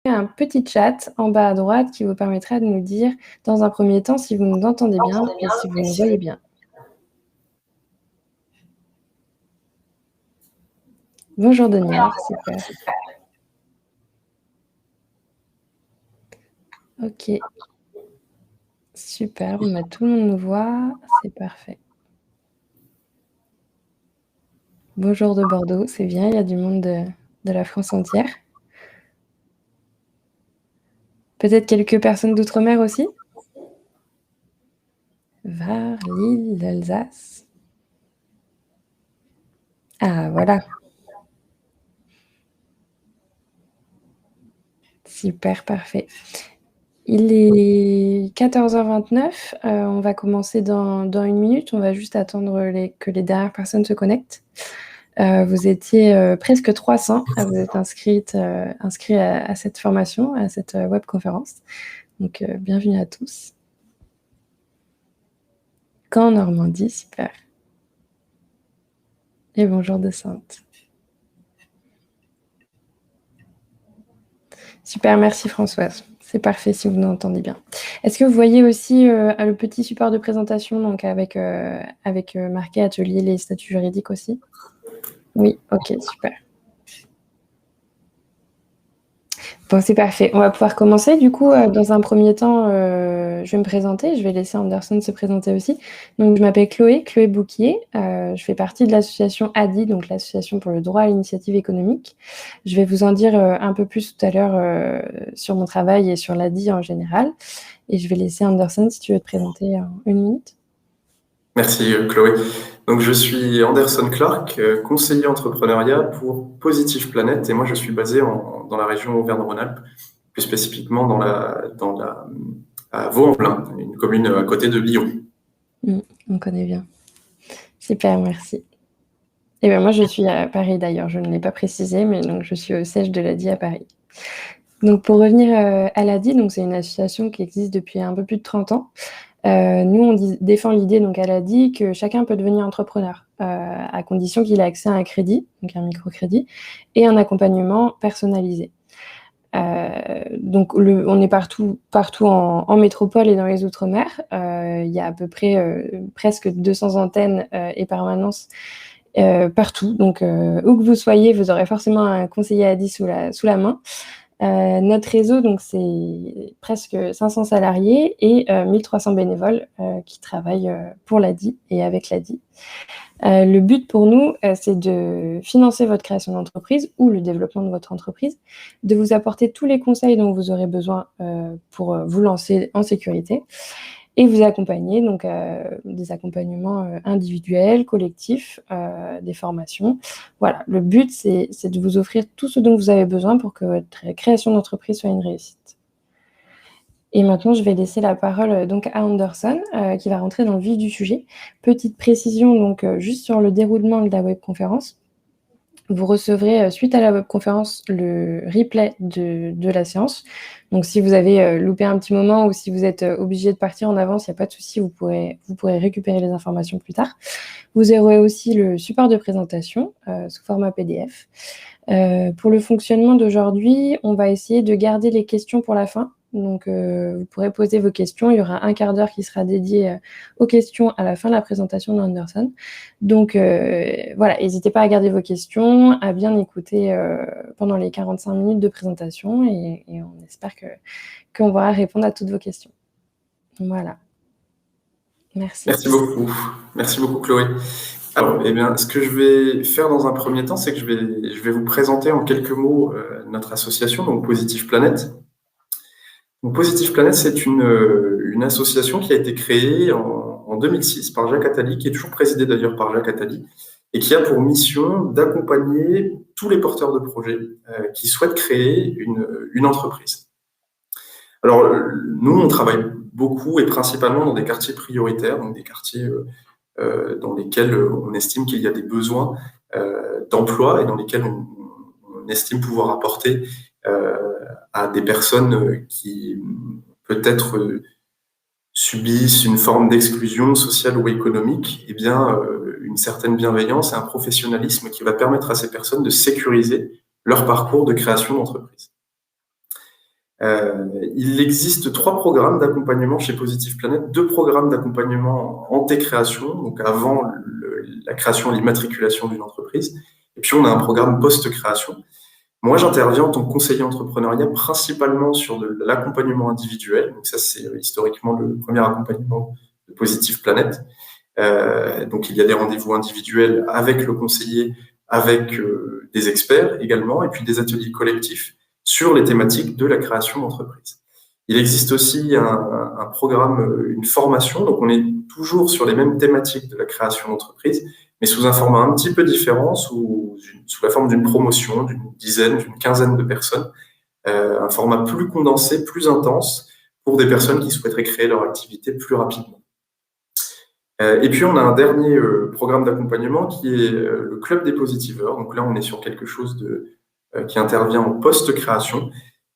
un petit chat en bas à droite qui vous permettra de nous dire, dans un premier temps, si vous nous entendez bien et si vous nous voyez bien. Bonjour Donière, super. Ok. Super, tout le monde nous voit, c'est parfait. Bonjour de Bordeaux, c'est bien, il y a du monde de la France entière. Peut-être quelques personnes d'outre-mer aussi? Var, Lille, l'Alsace. Ah, voilà. Super, parfait. Il est 14h29, on va commencer dans 1 minute. On va juste attendre que les dernières personnes se connectent. Vous étiez presque 300 à vous être inscrits à cette formation, à cette webconférence. Donc, bienvenue à tous. Caen, Normandie, super. Et bonjour de Sainte. Super, merci Françoise. C'est parfait si vous nous entendez bien. Est-ce que vous voyez aussi le petit support de présentation, donc avec marqué atelier les statuts juridiques aussi? Oui, ok, super. Bon, c'est parfait. On va pouvoir commencer. Du coup, dans un premier temps, je vais me présenter. Je vais laisser Anderson se présenter aussi. Donc, je m'appelle Chloé Bouquier. Je fais partie de l'association ADI, donc l'association pour le droit à l'initiative économique. Je vais vous en dire un peu plus tout à l'heure sur mon travail et sur l'ADI en général. Et je vais laisser Anderson, si tu veux te présenter en 1 minute. Merci Chloé. Donc je suis Anderson Clark, conseiller entrepreneuriat pour Positive Planet, et moi je suis basé dans la région Auvergne-Rhône-Alpes, plus spécifiquement à Vaux-en-Velin, une commune à côté de Lyon. On connaît bien. Super, merci. Et bien moi je suis à Paris d'ailleurs, je ne l'ai pas précisé, mais donc je suis au siège de l'ADI à Paris. Donc pour revenir à l'ADI, donc c'est une association qui existe depuis un peu plus de 30 ans. Nous, on défend l'idée donc à l'ADI que chacun peut devenir entrepreneur, à condition qu'il ait accès à un crédit, donc un microcrédit, et un accompagnement personnalisé. Donc on est partout en métropole et dans les Outre-mer. Il y a à peu près presque 200 antennes et permanences partout. Donc où que vous soyez, vous aurez forcément un conseiller ADI sous la main. Notre réseau, donc c'est presque 500 salariés et 1300 bénévoles qui travaillent pour l'ADI et avec l'ADI. Le but pour nous, c'est de financer votre création d'entreprise ou le développement de votre entreprise, de vous apporter tous les conseils dont vous aurez besoin pour vous lancer en sécurité et vous accompagner, donc des accompagnements individuels, collectifs, des formations. Voilà, le but, c'est de vous offrir tout ce dont vous avez besoin pour que votre création d'entreprise soit une réussite. Et maintenant, je vais laisser la parole donc à Anderson, qui va rentrer dans le vif du sujet. Petite précision, donc juste sur le déroulement de la webconférence. Vous recevrez, suite à la webconférence, le replay de la séance. Donc, si vous avez loupé un petit moment ou si vous êtes obligé de partir en avance, il n'y a pas de souci, vous pourrez récupérer les informations plus tard. Vous aurez aussi le support de présentation sous format PDF. Pour le fonctionnement d'aujourd'hui, on va essayer de garder les questions pour la fin. Donc, vous pourrez poser vos questions. Il y aura un quart d'heure qui sera dédié aux questions à la fin de la présentation d'Anderson. Donc, voilà, n'hésitez pas à garder vos questions, à bien écouter pendant les 45 minutes de présentation et on espère qu'on pourra répondre à toutes vos questions. Voilà. Merci. Merci beaucoup Chloé. Alors, eh bien, ce que je vais faire dans un premier temps, c'est que je vais vous présenter en quelques mots notre association, donc Positive Planet. Donc, Positive Planet, c'est une association qui a été créée en 2006 par Jacques Attali, qui est toujours présidée d'ailleurs par Jacques Attali, et qui a pour mission d'accompagner tous les porteurs de projets qui souhaitent créer une entreprise. Alors, nous, on travaille beaucoup et principalement dans des quartiers prioritaires, donc des quartiers dans lesquels on estime qu'il y a des besoins d'emploi et dans lesquels on estime pouvoir apporter à des personnes qui peut-être subissent une forme d'exclusion sociale ou économique, eh bien, une certaine bienveillance et un professionnalisme qui va permettre à ces personnes de sécuriser leur parcours de création d'entreprise. Il existe 3 programmes d'accompagnement chez Positive Planet, 2 programmes d'accompagnement en création, donc avant la création et l'immatriculation d'une entreprise, et puis on a un programme post-création. Moi, j'interviens en tant que conseiller entrepreneurial principalement sur de l'accompagnement individuel, donc ça c'est historiquement le premier accompagnement de Positive Planet. Donc il y a des rendez-vous individuels avec le conseiller, avec des experts également, et puis des ateliers collectifs sur les thématiques de la création d'entreprise. Il existe aussi un programme, une formation, donc on est toujours sur les mêmes thématiques de la création d'entreprise, mais sous un format un petit peu différent, sous la forme d'une promotion d'une dizaine, d'une quinzaine de personnes, un format plus condensé, plus intense, pour des personnes qui souhaiteraient créer leur activité plus rapidement. Et puis, on a un dernier programme d'accompagnement qui est le Club des Positiveurs. Donc là, on est sur quelque chose qui intervient en post-création.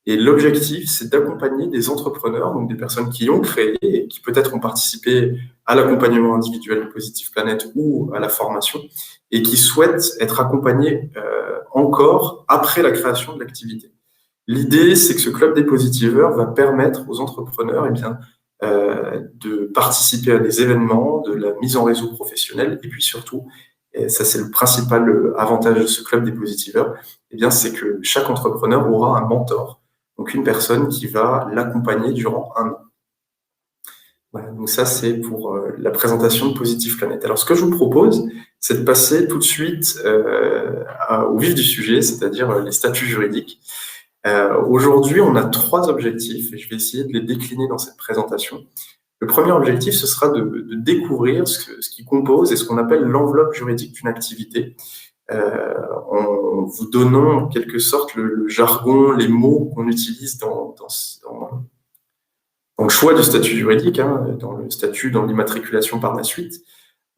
Et l'objectif, c'est d'accompagner des entrepreneurs, donc des personnes qui ont créé et qui peut-être ont participé à l'accompagnement individuel de Positive Planet ou à la formation, et qui souhaitent être accompagnés encore après la création de l'activité. L'idée, c'est que ce Club des Positiveurs va permettre aux entrepreneurs de participer à des événements, de la mise en réseau professionnel, et puis surtout, et ça c'est le principal avantage de ce Club des Positiveurs, c'est que chaque entrepreneur aura un mentor, donc une personne qui va l'accompagner durant 1 an. Voilà, donc ça c'est pour la présentation de Positive Planet. Alors ce que je vous propose, c'est de passer tout de suite au vif du sujet, c'est-à-dire les statuts juridiques. Aujourd'hui, on a 3 objectifs et je vais essayer de les décliner dans cette présentation. Le premier objectif, ce sera de découvrir ce qui compose et ce qu'on appelle l'enveloppe juridique d'une activité, en vous donnant en quelque sorte le jargon, les mots qu'on utilise dans le choix du statut juridique, dans le statut, dans l'immatriculation par la suite.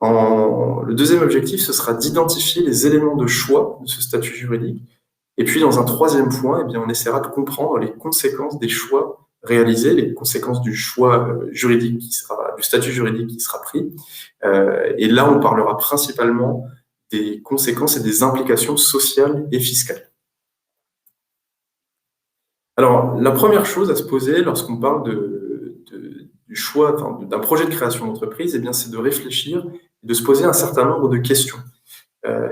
Le deuxième objectif, ce sera d'identifier les éléments de choix de ce statut juridique. Et puis, dans un troisième point, on essaiera de comprendre les conséquences des choix réalisés, les conséquences du choix juridique du statut juridique qui sera pris. Et là, on parlera principalement des conséquences et des implications sociales et fiscales. Alors, la première chose à se poser lorsqu'on parle du choix, d'un projet de création d'entreprise, c'est de réfléchir et de se poser un certain nombre de questions.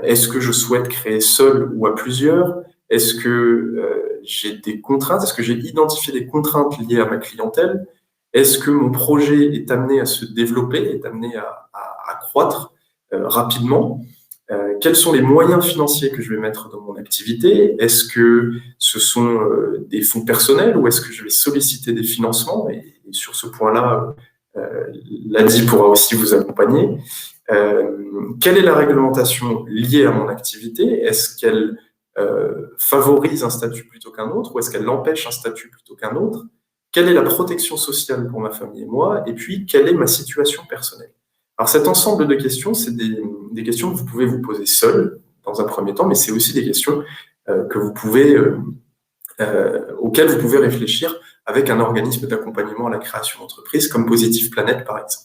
Est-ce que je souhaite créer seul ou à plusieurs ? Est-ce que j'ai des contraintes ? Est-ce que j'ai identifié des contraintes liées à ma clientèle ? Est-ce que mon projet est amené à se développer, est amené à croître rapidement ? Quels sont les moyens financiers que je vais mettre dans mon activité ? Est-ce que ce sont des fonds personnels ou est-ce que je vais solliciter des financements ? Et sur ce point-là, l'ADI pourra aussi vous accompagner. Quelle est la réglementation liée à mon activité ? Est-ce qu'elle favorise un statut plutôt qu'un autre ou est-ce qu'elle empêche un statut plutôt qu'un autre ? Quelle est la protection sociale pour ma famille et moi ? Et puis, quelle est ma situation personnelle ? Alors, cet ensemble de questions, c'est des questions que vous pouvez vous poser seul dans un premier temps, mais c'est aussi des questions auxquelles vous pouvez réfléchir avec un organisme d'accompagnement à la création d'entreprise comme Positive Planet, par exemple.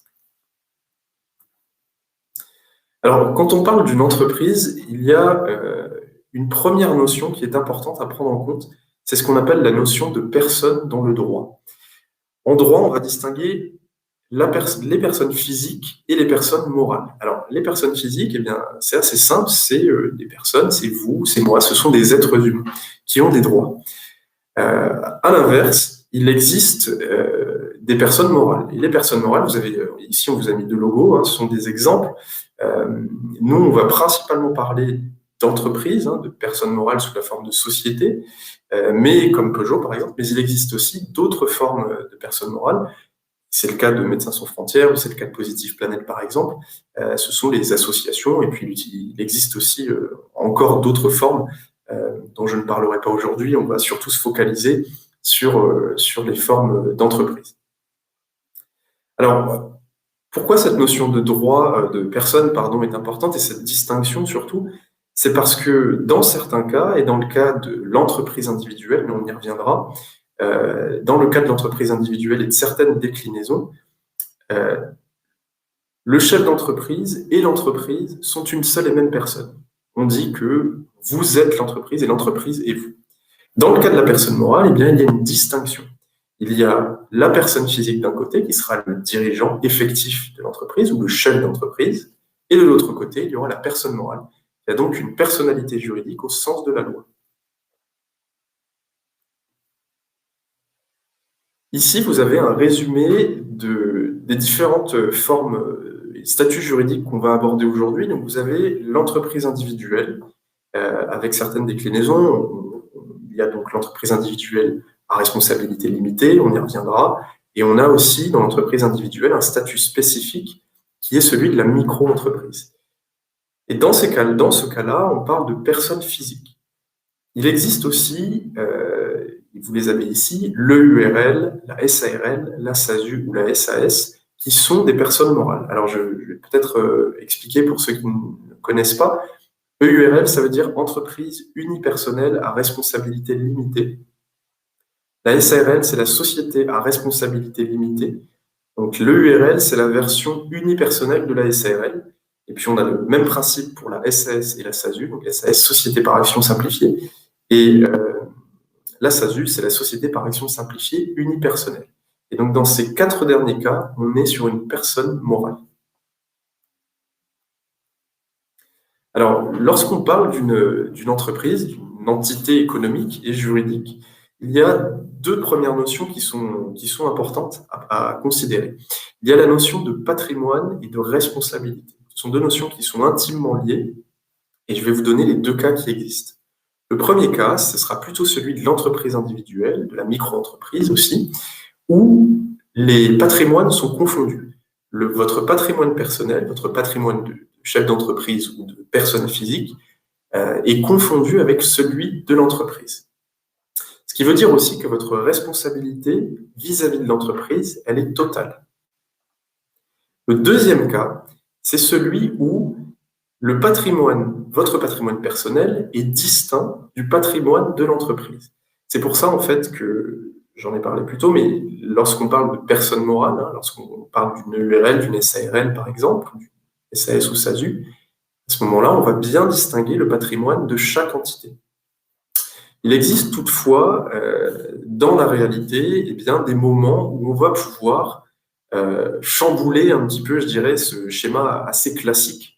Alors, quand on parle d'une entreprise, il y a une première notion qui est importante à prendre en compte, c'est ce qu'on appelle la notion de personne dans le droit. En droit, on va distinguer les personnes physiques et les personnes morales. Alors, les personnes physiques, c'est assez simple, c'est des personnes, c'est vous, c'est moi, ce sont des êtres humains qui ont des droits. À l'inverse, il existe des personnes morales. Et les personnes morales, ici on vous a mis 2 logos, ce sont des exemples. Nous, on va principalement parler d'entreprises, de personnes morales sous la forme de sociétés, mais comme Peugeot par exemple, mais il existe aussi d'autres formes de personnes morales. C'est le cas de Médecins sans frontières ou c'est le cas de Positive Planet par exemple. Ce sont les associations et puis il existe aussi encore d'autres formes dont je ne parlerai pas aujourd'hui. On va surtout se focaliser sur les formes d'entreprise. Alors, pourquoi cette notion de droit, de personne, est importante et cette distinction surtout ? C'est parce que dans certains cas, et dans le cas de l'entreprise individuelle, mais on y reviendra, dans le cas de l'entreprise individuelle et de certaines déclinaisons, le chef d'entreprise et l'entreprise sont une seule et même personne. On dit que vous êtes l'entreprise et l'entreprise est vous. Dans le cas de la personne morale, eh bien, il y a une distinction. Il y a la personne physique d'un côté, qui sera le dirigeant effectif de l'entreprise ou le chef d'entreprise, et de l'autre côté, il y aura la personne morale, qui a donc une personnalité juridique au sens de la loi. Ici, vous avez un résumé des différentes formes et statuts juridiques qu'on va aborder aujourd'hui. Donc, vous avez l'entreprise individuelle, avec certaines déclinaisons. Il y a donc l'entreprise individuelle à responsabilité limitée, on y reviendra. Et on a aussi, dans l'entreprise individuelle, un statut spécifique qui est celui de la micro-entreprise. Et dans ce cas-là, on parle de personnes physiques. Il existe aussi, vous les avez ici, l'EURL, la SARL, la SASU ou la SAS, qui sont des personnes morales. Alors, je vais peut-être expliquer pour ceux qui ne connaissent pas. EURL, ça veut dire entreprise unipersonnelle à responsabilité limitée. La SARL, c'est la société à responsabilité limitée. Donc, l'EURL, c'est la version unipersonnelle de la SARL. Et puis, on a le même principe pour la SAS et la SASU. Donc, SAS, société par action simplifiée. Et la SASU, c'est la société par action simplifiée unipersonnelle. Et donc, dans ces 4 derniers cas, on est sur une personne morale. Alors, lorsqu'on parle d'une entreprise, d'une entité économique et juridique, il y a 2 premières notions qui sont importantes à considérer. Il y a la notion de patrimoine et de responsabilité. Ce sont 2 notions qui sont intimement liées, et je vais vous donner les 2 cas qui existent. Le premier cas, ce sera plutôt celui de l'entreprise individuelle, de la micro-entreprise aussi, où les patrimoines sont confondus. Votre patrimoine personnel, votre patrimoine de chef d'entreprise ou de personne physique est confondu avec celui de l'entreprise. Ce qui veut dire aussi que votre responsabilité vis-à-vis de l'entreprise, elle est totale. Le deuxième cas, c'est celui où le patrimoine, votre patrimoine personnel, est distinct du patrimoine de l'entreprise. C'est pour ça, en fait, que j'en ai parlé plus tôt, mais lorsqu'on parle de personne morale, lorsqu'on parle d'une URL, d'une SARL, par exemple, d'une SAS ou SASU, à ce moment-là, on va bien distinguer le patrimoine de chaque entité. Il existe toutefois, dans la réalité, des moments où on va pouvoir chambouler un petit peu, je dirais, ce schéma assez classique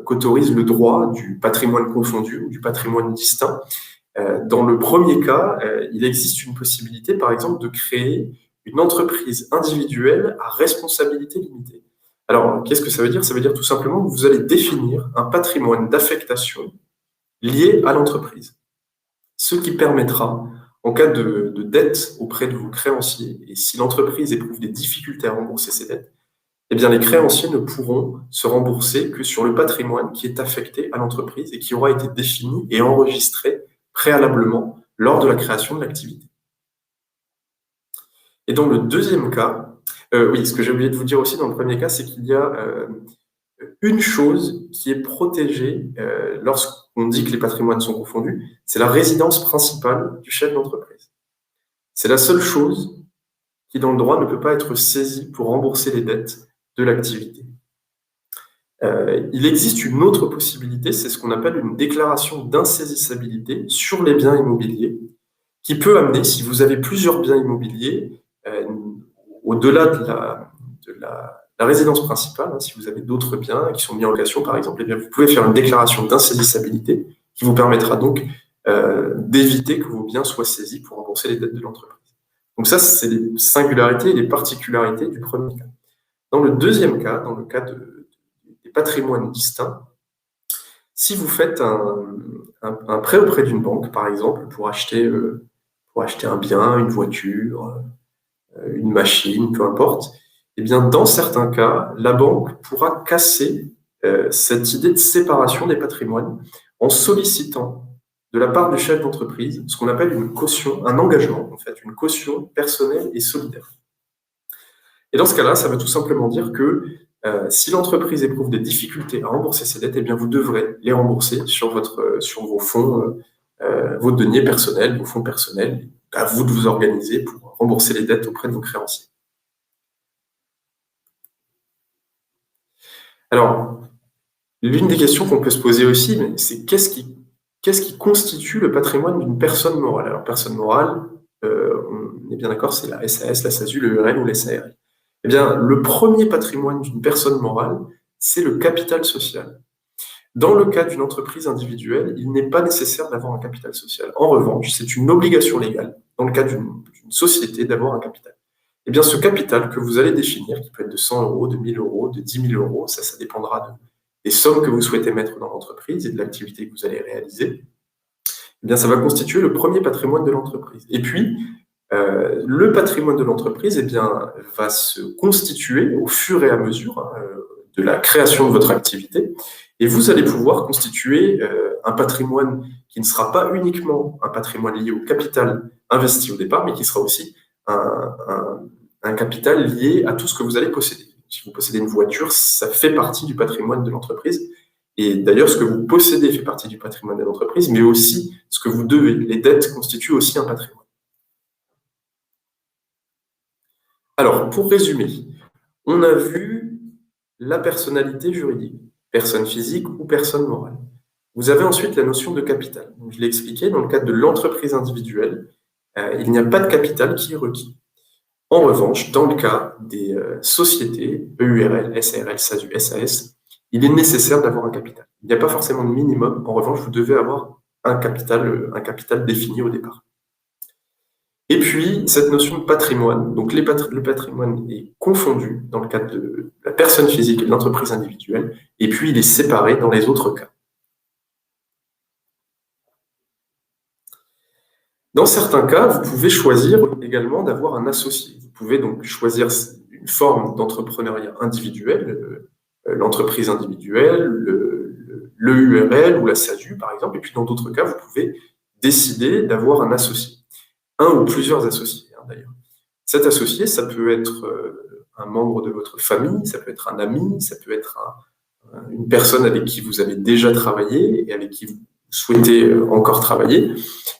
qu'autorise le droit du patrimoine confondu ou du patrimoine distinct. Dans le premier cas, il existe une possibilité, par exemple, de créer une entreprise individuelle à responsabilité limitée. Alors, qu'est-ce que ça veut dire? Ça veut dire tout simplement que vous allez définir un patrimoine d'affectation lié à l'entreprise. Ce qui permettra, en cas de dette auprès de vos créanciers, et si l'entreprise éprouve des difficultés à rembourser ses dettes, eh bien, les créanciers ne pourront se rembourser que sur le patrimoine qui est affecté à l'entreprise et qui aura été défini et enregistré préalablement lors de la création de l'activité. Et dans le deuxième cas, oui, ce que j'ai oublié de vous dire aussi dans le premier cas, c'est qu'il y a une chose qui est protégée lorsqu'on dit que les patrimoines sont confondus, c'est la résidence principale du chef d'entreprise. C'est la seule chose qui, dans le droit, ne peut pas être saisie pour rembourser les dettes de l'activité. Il existe une autre possibilité, c'est ce qu'on appelle une déclaration d'insaisissabilité sur les biens immobiliers, qui peut amener, si vous avez plusieurs biens immobiliers, au-delà de la résidence principale, si vous avez d'autres biens qui sont mis en location, par exemple, eh bien, vous pouvez faire une déclaration d'insaisissabilité qui vous permettra donc d'éviter que vos biens soient saisis pour rembourser les dettes de l'entreprise. Donc ça, c'est les singularités et les particularités du premier cas. Dans le deuxième cas, dans le cas des patrimoines distincts, si vous faites un prêt auprès d'une banque, par exemple, pour acheter un bien, une voiture, une machine, peu importe, eh bien, dans certains cas, la banque pourra casser cette idée de séparation des patrimoines en sollicitant de la part du chef d'entreprise ce qu'on appelle une caution, un engagement, en fait, une caution personnelle et solidaire. Et dans ce cas-là, ça veut tout simplement dire que si l'entreprise éprouve des difficultés à rembourser ses dettes, eh bien, vous devrez les rembourser sur vos fonds, vos deniers personnels, vos fonds personnels. À vous de vous organiser pour rembourser les dettes auprès de vos créanciers. Alors, l'une des questions qu'on peut se poser aussi, c'est qu'est-ce qu'est-ce qui constitue le patrimoine d'une personne morale? Alors, personne morale, on est bien d'accord, c'est la SAS, la SASU, le URL ou la SARL. Eh bien, le premier patrimoine d'une personne morale, c'est le capital social. Dans le cas d'une entreprise individuelle, il n'est pas nécessaire d'avoir un capital social. En revanche, c'est une obligation légale, dans le cas d'une société, d'avoir un capital. Eh bien, ce capital que vous allez définir, qui peut être de 100 euros, de 1000 euros, de 10 000 euros, ça dépendra des sommes que vous souhaitez mettre dans l'entreprise et de l'activité que vous allez réaliser, eh bien, ça va constituer le premier patrimoine de l'entreprise. Et puis, le patrimoine de l'entreprise, eh bien, va se constituer au fur et à mesure de la création de votre activité, et vous allez pouvoir constituer un patrimoine qui ne sera pas uniquement un patrimoine lié au capital investi au départ, mais qui sera aussi un capital lié à tout ce que vous allez posséder. Si vous possédez une voiture, ça fait partie du patrimoine de l'entreprise. Et d'ailleurs, ce que vous possédez fait partie du patrimoine de l'entreprise, mais aussi ce que vous devez. Les dettes constituent aussi un patrimoine. Alors, pour résumer, on a vu la personnalité juridique, personne physique ou personne morale. Vous avez ensuite la notion de capital. Donc, je l'ai expliqué, dans le cadre de l'entreprise individuelle, il n'y a pas de capital qui est requis. En revanche, dans le cas des sociétés, EURL, SARL, SASU, SAS, il est nécessaire d'avoir un capital. Il n'y a pas forcément de minimum. En revanche, vous devez avoir un capital défini au départ. Et puis, cette notion de patrimoine. Donc, le patrimoine est confondu dans le cadre de la personne physique et de l'entreprise individuelle, et puis il est séparé dans les autres cas. Dans certains cas, vous pouvez choisir également d'avoir un associé. Vous pouvez donc choisir une forme d'entrepreneuriat individuel, l'entreprise individuelle, le URL ou la SASU, par exemple, et puis dans d'autres cas, vous pouvez décider d'avoir un associé. Un ou plusieurs associés, d'ailleurs. Cet associé, ça peut être un membre de votre famille, ça peut être un ami, ça peut être une personne avec qui vous avez déjà travaillé et avec qui vous souhaitez encore travailler.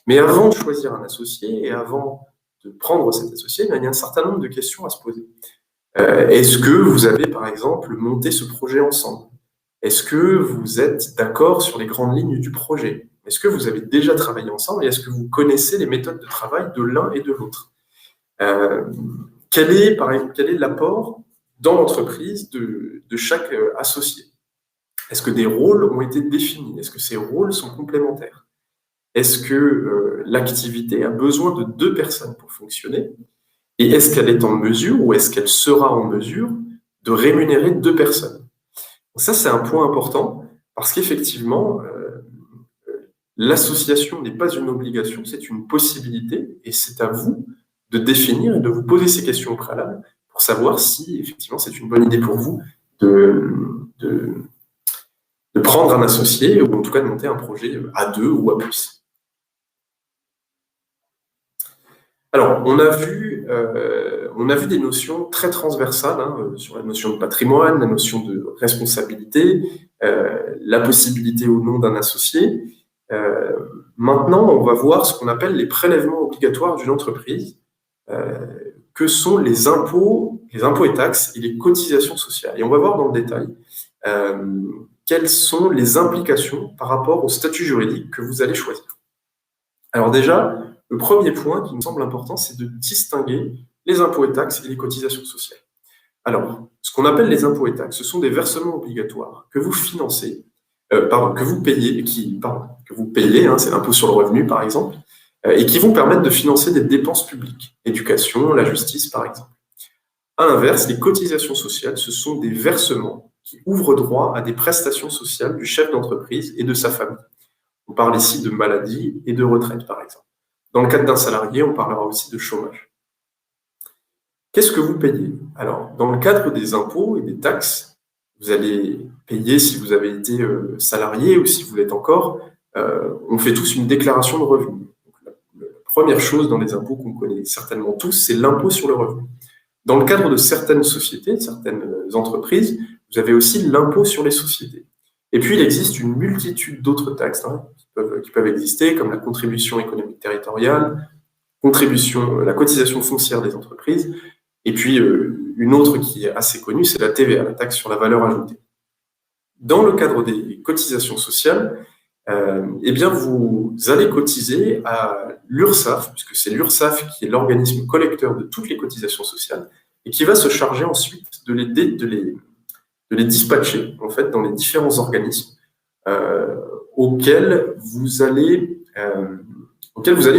Mais avant de choisir un associé et avant de prendre cet associé, il y a un certain nombre de questions à se poser. Est-ce que vous avez, par exemple, monté ce projet ensemble? Est-ce que vous êtes d'accord sur les grandes lignes du projet? Est-ce que vous avez déjà travaillé ensemble et est-ce que vous connaissez les méthodes de travail de l'un et de l'autre? Quel est l'apport dans l'entreprise de chaque associé? Est-ce que des rôles ont été définis? Est-ce que ces rôles sont complémentaires? Est-ce que l'activité a besoin de 2 personnes pour fonctionner? Et est-ce qu'elle est en mesure ou est-ce qu'elle sera en mesure de rémunérer 2 personnes? Ça, c'est un point important parce qu'effectivement, l'association n'est pas une obligation, c'est une possibilité et c'est à vous de définir et de vous poser ces questions au préalable pour savoir si effectivement c'est une bonne idée pour vous de prendre un associé ou en tout cas de monter un projet à 2 ou à plus. Alors, on a vu des notions très transversales sur la notion de patrimoine, la notion de responsabilité, la possibilité ou non d'un associé. Maintenant, on va voir ce qu'on appelle les prélèvements obligatoires d'une entreprise, que sont les impôts et taxes et les cotisations sociales. Et on va voir dans le détail quelles sont les implications par rapport au statut juridique que vous allez choisir. Alors déjà, le premier point qui me semble important, c'est de distinguer les impôts et taxes et les cotisations sociales. Alors, ce qu'on appelle les impôts et taxes, ce sont des versements obligatoires que vous financez, que vous payez, c'est l'impôt sur le revenu par exemple, et qui vont permettre de financer des dépenses publiques, l'éducation, la justice par exemple. À l'inverse, les cotisations sociales, ce sont des versements qui ouvrent droit à des prestations sociales du chef d'entreprise et de sa famille. On parle ici de maladie et de retraite par exemple. Dans le cadre d'un salarié, on parlera aussi de chômage. Qu'est-ce que vous payez? Alors, dans le cadre des impôts et des taxes, vous allez payer si vous avez été salarié ou si vous l'êtes encore. On fait tous une déclaration de revenus. La première chose dans les impôts qu'on connaît certainement tous, c'est l'impôt sur le revenu. Dans le cadre de certaines sociétés, certaines entreprises, vous avez aussi l'impôt sur les sociétés. Et puis, il existe une multitude d'autres taxes qui peuvent exister, comme la contribution économique territoriale, la cotisation foncière des entreprises, et puis une autre qui est assez connue, c'est la TVA, la taxe sur la valeur ajoutée. Dans le cadre des cotisations sociales, eh bien, vous allez cotiser à l'URSSAF, puisque c'est l'URSSAF qui est l'organisme collecteur de toutes les cotisations sociales, et qui va se charger ensuite de les dispatcher, en fait, dans les différents organismes auxquels vous allez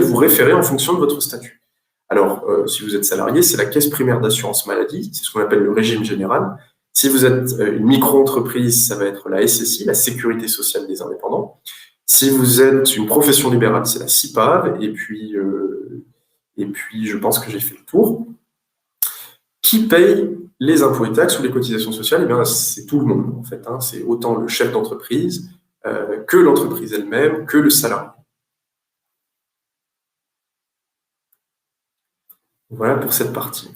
vous référer en fonction de votre statut. Alors, si vous êtes salarié, c'est la caisse primaire d'assurance maladie, c'est ce qu'on appelle le régime général. Si vous êtes une micro-entreprise, ça va être la SSI, la Sécurité sociale des indépendants. Si vous êtes une profession libérale, c'est la CIPAV. Et puis, je pense que j'ai fait le tour. Qui paye les impôts et taxes ou les cotisations sociales? Eh bien, c'est tout le monde, en fait. C'est autant le chef d'entreprise que l'entreprise elle-même, que le salarié. Voilà pour cette partie.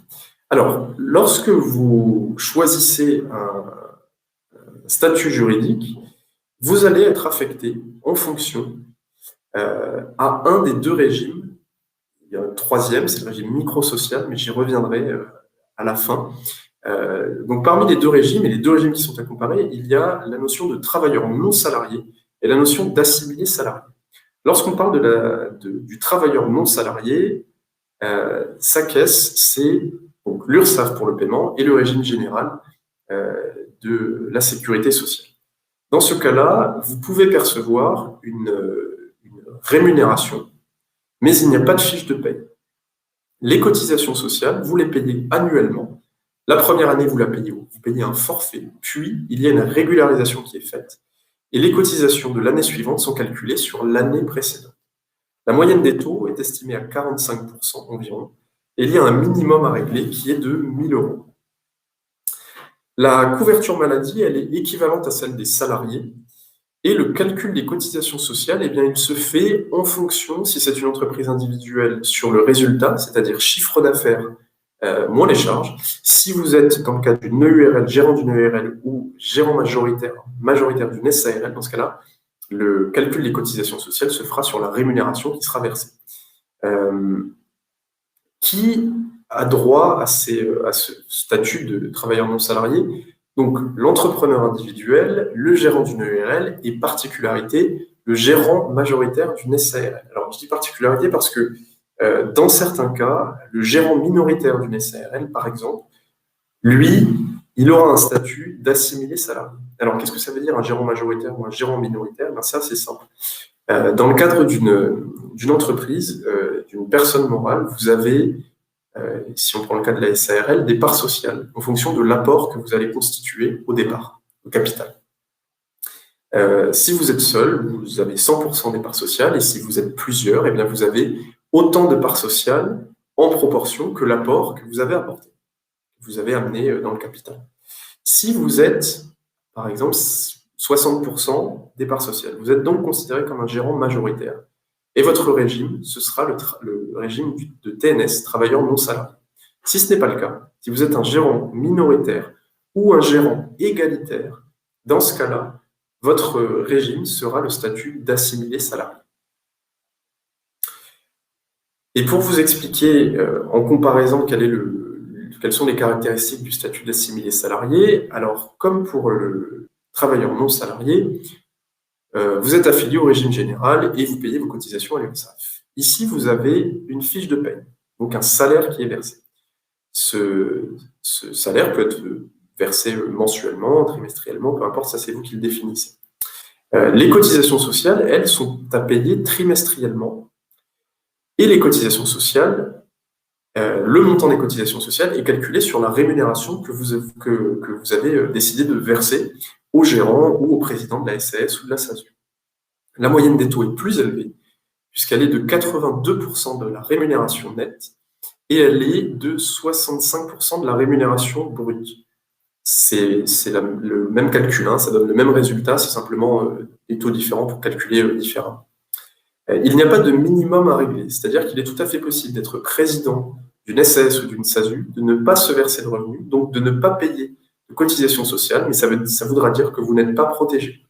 Alors, lorsque vous choisissez un statut juridique, vous allez être affecté en fonction à un des deux régimes. Il y a un troisième, c'est le régime microsocial, mais j'y reviendrai à la fin. Donc, parmi les deux régimes, et les deux régimes qui sont à comparer, il y a la notion de travailleur non salarié et la notion d'assimilé salarié. Lorsqu'on parle du travailleur non salarié, sa caisse, c'est l'URSSAF pour le paiement et le régime général de la sécurité sociale. Dans ce cas-là, vous pouvez percevoir une rémunération, mais il n'y a pas de fiche de paye. Les cotisations sociales, vous les payez annuellement. La première année, vous la payez, vous payez un forfait, puis il y a une régularisation qui est faite, et les cotisations de l'année suivante sont calculées sur l'année précédente. La moyenne des taux est estimée à 45% environ, et il y a un minimum à régler qui est de 1 000 €. La couverture maladie, elle est équivalente à celle des salariés, et le calcul des cotisations sociales, eh bien, il se fait en fonction, si c'est une entreprise individuelle, sur le résultat, c'est-à-dire chiffre d'affaires moins les charges. Si vous êtes dans le cadre d'une EURL, gérant d'une EURL ou gérant majoritaire d'une SARL, dans ce cas-là, le calcul des cotisations sociales se fera sur la rémunération qui sera versée. Qui a droit à ce statut de travailleur non salarié? Donc, l'entrepreneur individuel, le gérant d'une EURL et particularité, le gérant majoritaire d'une SARL. Alors, je dis particularité parce que dans certains cas, le gérant minoritaire d'une SARL, par exemple, lui, il aura un statut d'assimilé salarié. Alors, qu'est-ce que ça veut dire un gérant majoritaire ou un gérant minoritaire? Ben, c'est assez simple. Dans le cadre d'une entreprise, d'une personne morale, vous avez, si on prend le cas de la SARL, des parts sociales en fonction de l'apport que vous allez constituer au départ, au capital. Si vous êtes seul, vous avez 100% des parts sociales, et si vous êtes plusieurs, eh bien vous avez autant de parts sociales en proportion que l'apport que vous avez apporté, que vous avez amené dans le capital. Si vous êtes, par exemple, 60% des parts sociales, vous êtes donc considéré comme un gérant majoritaire. Et votre régime, ce sera le régime de TNS, travailleur non salarié. Si ce n'est pas le cas, si vous êtes un gérant minoritaire ou un gérant égalitaire, dans ce cas-là, votre régime sera le statut d'assimilé salarié. Et pour vous expliquer en comparaison quelles sont les caractéristiques du statut d'assimilé salarié, alors comme pour le travailleur non salarié, vous êtes affilié au régime général et vous payez vos cotisations à l'URSSAF. Ici, vous avez une fiche de paie, donc un salaire qui est versé. Ce salaire peut être versé mensuellement, trimestriellement, peu importe, ça c'est vous qui le définissez. Les cotisations sociales, elles, sont à payer trimestriellement. Et les cotisations sociales, le montant des cotisations sociales est calculé sur la rémunération que vous avez décidé de verser au gérant ou au président de la SAS ou de la SASU. La moyenne des taux est plus élevée, puisqu'elle est de 82% de la rémunération nette et elle est de 65% de la rémunération brute. C'est le même calcul, ça donne le même résultat, c'est simplement des taux différents pour calculer différemment. Il n'y a pas de minimum à régler, c'est-à-dire qu'il est tout à fait possible d'être président d'une SAS ou d'une SASU, de ne pas se verser de revenus, donc de ne pas payer de cotisations sociales, mais ça voudra dire que vous n'êtes pas protégé.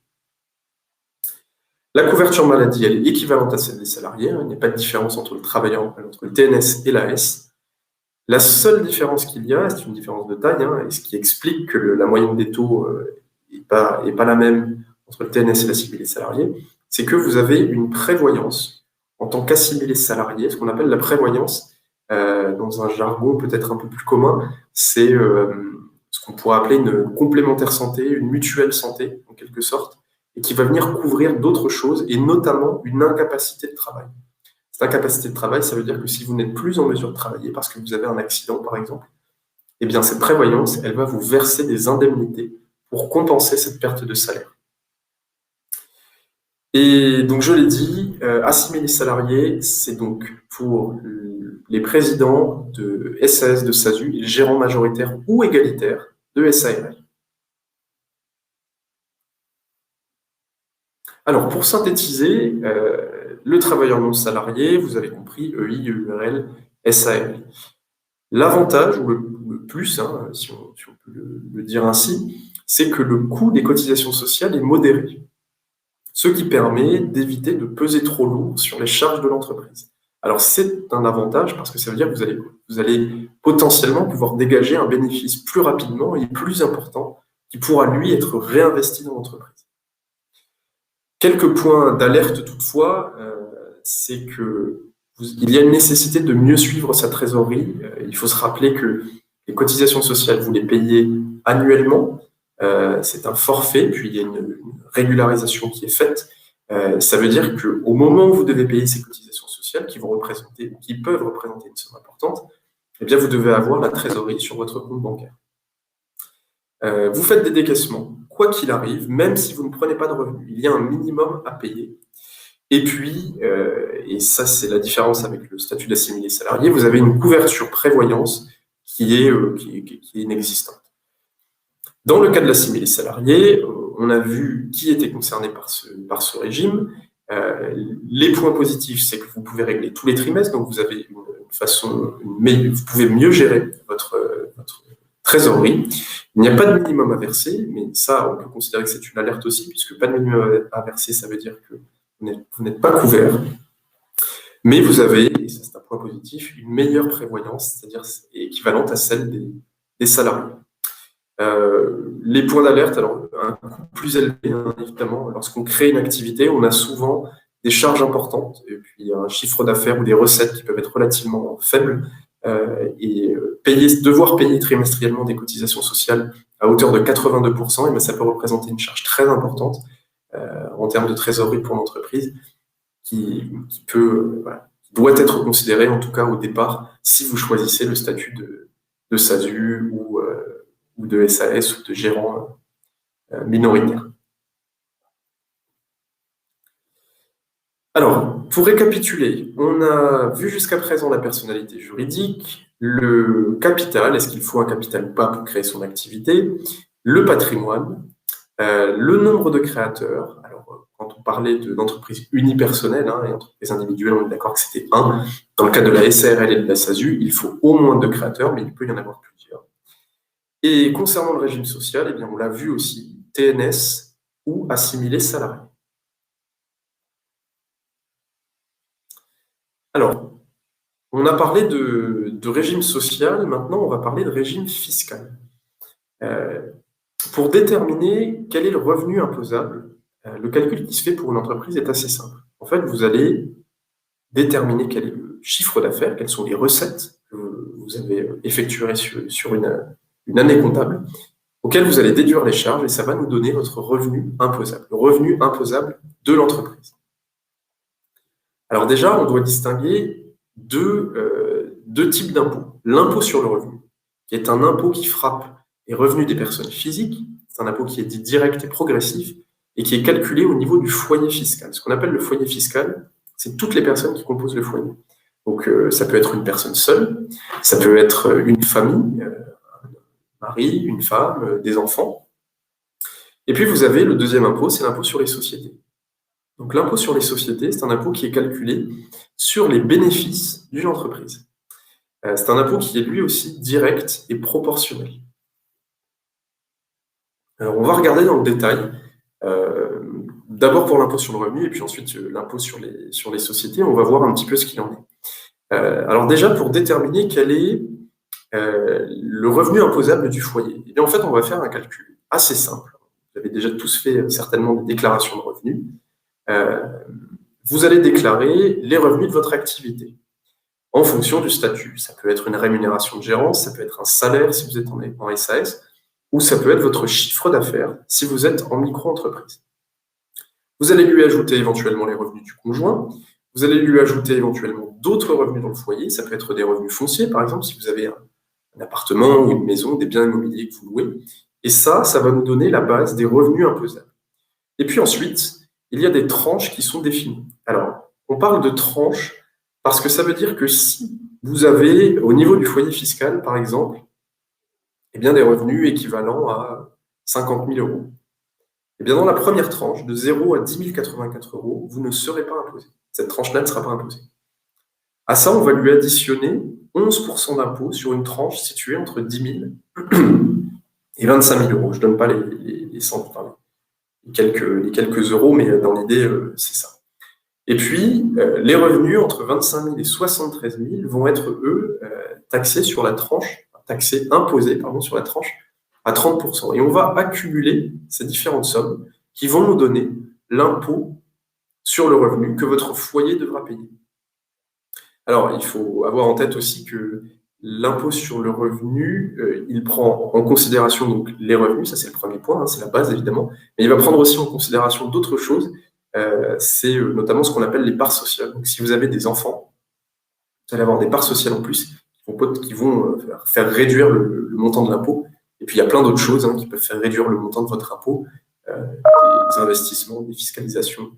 La couverture maladie, elle est équivalente à celle des salariés, il n'y a pas de différence entre le TNS et l'AS. La seule différence qu'il y a, c'est une différence de taille, et ce qui explique que la moyenne des taux n'est pas la même entre le TNS et l'assimilé salarié, c'est que vous avez une prévoyance en tant qu'assimilé salarié. Ce qu'on appelle la prévoyance, dans un jargon peut-être un peu plus commun, c'est ce qu'on pourrait appeler une complémentaire santé, une mutuelle santé, en quelque sorte, et qui va venir couvrir d'autres choses, et notamment une incapacité de travail. Cette incapacité de travail, ça veut dire que si vous n'êtes plus en mesure de travailler parce que vous avez un accident, par exemple, eh bien, cette prévoyance, elle va vous verser des indemnités pour compenser cette perte de salaire. Et donc, je l'ai dit, assimilés salariés, c'est donc pour les présidents de SAS, de SASU, les gérants majoritaires ou égalitaires de SARL. Alors, pour synthétiser, le travailleur non salarié, vous avez compris, EI, EURL, SARL. L'avantage, ou le plus, hein, si on peut le dire ainsi, c'est que le coût des cotisations sociales est modéré, ce qui permet d'éviter de peser trop lourd sur les charges de l'entreprise. Alors c'est un avantage parce que ça veut dire que vous allez potentiellement pouvoir dégager un bénéfice plus rapidement et plus important qui pourra lui être réinvesti dans l'entreprise. Quelques points d'alerte toutefois, c'est que il y a une nécessité de mieux suivre sa trésorerie. Il faut se rappeler que les cotisations sociales, vous les payez annuellement. C'est un forfait, puis il y a une régularisation qui est faite. Ça veut dire qu'au moment où vous devez payer ces cotisations sociales, qui peuvent représenter une somme importante, eh bien vous devez avoir la trésorerie sur votre compte bancaire. Vous faites des décaissements, quoi qu'il arrive, même si vous ne prenez pas de revenus. Il y a un minimum à payer. Et puis, et ça c'est la différence avec le statut d'assimilé salarié, vous avez une couverture prévoyance qui est inexistante. Dans le cas de l'assimilé salarié, on a vu qui était concerné par ce régime. Les points positifs, c'est que vous pouvez régler tous les trimestres, donc vous avez vous pouvez mieux gérer votre trésorerie. Il n'y a pas de minimum à verser, mais ça, on peut considérer que c'est une alerte aussi, puisque pas de minimum à verser, ça veut dire que vous n'êtes pas couvert, mais vous avez, et ça c'est un point positif, une meilleure prévoyance, c'est-à-dire équivalente à celle des salariés. Les points d'alerte, alors un coût plus élevé, hein, évidemment, lorsqu'on crée une activité, on a souvent des charges importantes, et puis un chiffre d'affaires ou des recettes qui peuvent être relativement faibles, et devoir payer trimestriellement des cotisations sociales à hauteur de 82%, et bien ça peut représenter une charge très importante en termes de trésorerie pour l'entreprise, qui doit être considérée, en tout cas au départ, si vous choisissez le statut de SASU ou de SAS ou de gérant minoritaire. Alors, pour récapituler, on a vu jusqu'à présent la personnalité juridique, le capital, est-ce qu'il faut un capital ou pas pour créer son activité, le patrimoine, le nombre de créateurs. Alors, quand on parlait d'entreprise unipersonnelle et entreprise individuelle, on est d'accord que c'était 1. Dans le cas de la SARL et de la SASU, il faut au moins 2 créateurs, mais il peut y en avoir plusieurs. Et concernant le régime social, eh bien, on l'a vu aussi, TNS ou assimilé salarié. Alors, on a parlé de régime social, maintenant on va parler de régime fiscal. Pour déterminer quel est le revenu imposable, le calcul qui se fait pour une entreprise est assez simple. En fait, vous allez déterminer quel est le chiffre d'affaires, quelles sont les recettes que vous avez effectuées sur une année comptable, auquel vous allez déduire les charges, et ça va nous donner votre revenu imposable, le revenu imposable de l'entreprise. Alors déjà, on doit distinguer deux types d'impôts. L'impôt sur le revenu, qui est un impôt qui frappe les revenus des personnes physiques, c'est un impôt qui est dit direct et progressif, et qui est calculé au niveau du foyer fiscal. Ce qu'on appelle le foyer fiscal, c'est toutes les personnes qui composent le foyer. Donc ça peut être une personne seule, ça peut être une famille, un mari, une femme, des enfants. Et puis vous avez le deuxième impôt, c'est l'impôt sur les sociétés. Donc l'impôt sur les sociétés, c'est un impôt qui est calculé sur les bénéfices d'une entreprise. C'est un impôt qui est lui aussi direct et proportionnel. Alors on va regarder dans le détail, d'abord pour l'impôt sur le revenu et puis ensuite l'impôt sur les sociétés, on va voir un petit peu ce qu'il en est. Alors déjà pour déterminer quel est le revenu imposable du foyer, et bien en fait on va faire un calcul assez simple. Vous avez déjà tous fait certainement des déclarations de revenus. vous allez déclarer les revenus de votre activité en fonction du statut. Ça peut être une rémunération de gérance, ça peut être un salaire si vous êtes en SAS, ou ça peut être votre chiffre d'affaires si vous êtes en micro-entreprise. Vous allez lui ajouter éventuellement les revenus du conjoint, vous allez lui ajouter éventuellement d'autres revenus dans le foyer, ça peut être des revenus fonciers par exemple, si vous avez un appartement ou une maison, des biens immobiliers que vous louez, et ça va nous donner la base des revenus imposables. Et puis ensuite, il y a des tranches qui sont définies. Alors, on parle de tranches parce que ça veut dire que si vous avez, au niveau du foyer fiscal, par exemple, eh bien, des revenus équivalents à 50 000 euros, eh bien, dans la première tranche, de 0 à 10 084 euros, vous ne serez pas imposé. Cette tranche-là ne sera pas imposée. À ça, on va lui additionner 11% d'impôt sur une tranche située entre 10 000 et 25 000 euros. Je ne donne pas les centaines, les quelques euros, mais dans l'idée, c'est ça. Et puis, les revenus entre 25 000 et 73 000 vont être, eux, imposés sur la tranche à 30%. Et on va accumuler ces différentes sommes qui vont nous donner l'impôt sur le revenu que votre foyer devra payer. Alors, il faut avoir en tête aussi que l'impôt sur le revenu, il prend en considération donc les revenus, ça c'est le premier point, hein, c'est la base évidemment, mais il va prendre aussi en considération d'autres choses, c'est notamment ce qu'on appelle les parts sociales. Donc si vous avez des enfants, vous allez avoir des parts sociales en plus qui vont faire réduire le montant de l'impôt, et puis il y a plein d'autres choses qui peuvent faire réduire le montant de votre impôt, des investissements, des fiscalisations,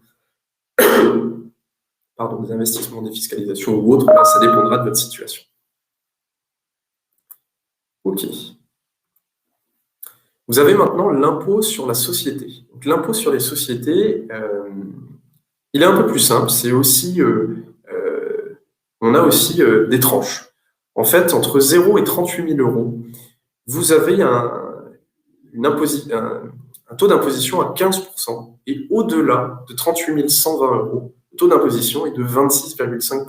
des investissements, des fiscalisations ou autres, ça dépendra de votre situation. Ok. Vous avez maintenant l'impôt sur la société. Donc, l'impôt sur les sociétés, il est un peu plus simple. C'est aussi, on a aussi des tranches. En fait, entre 0 et 38 000 euros, vous avez un taux d'imposition à 15%. Et au-delà de 38 120 euros, le taux d'imposition est de 26,5%.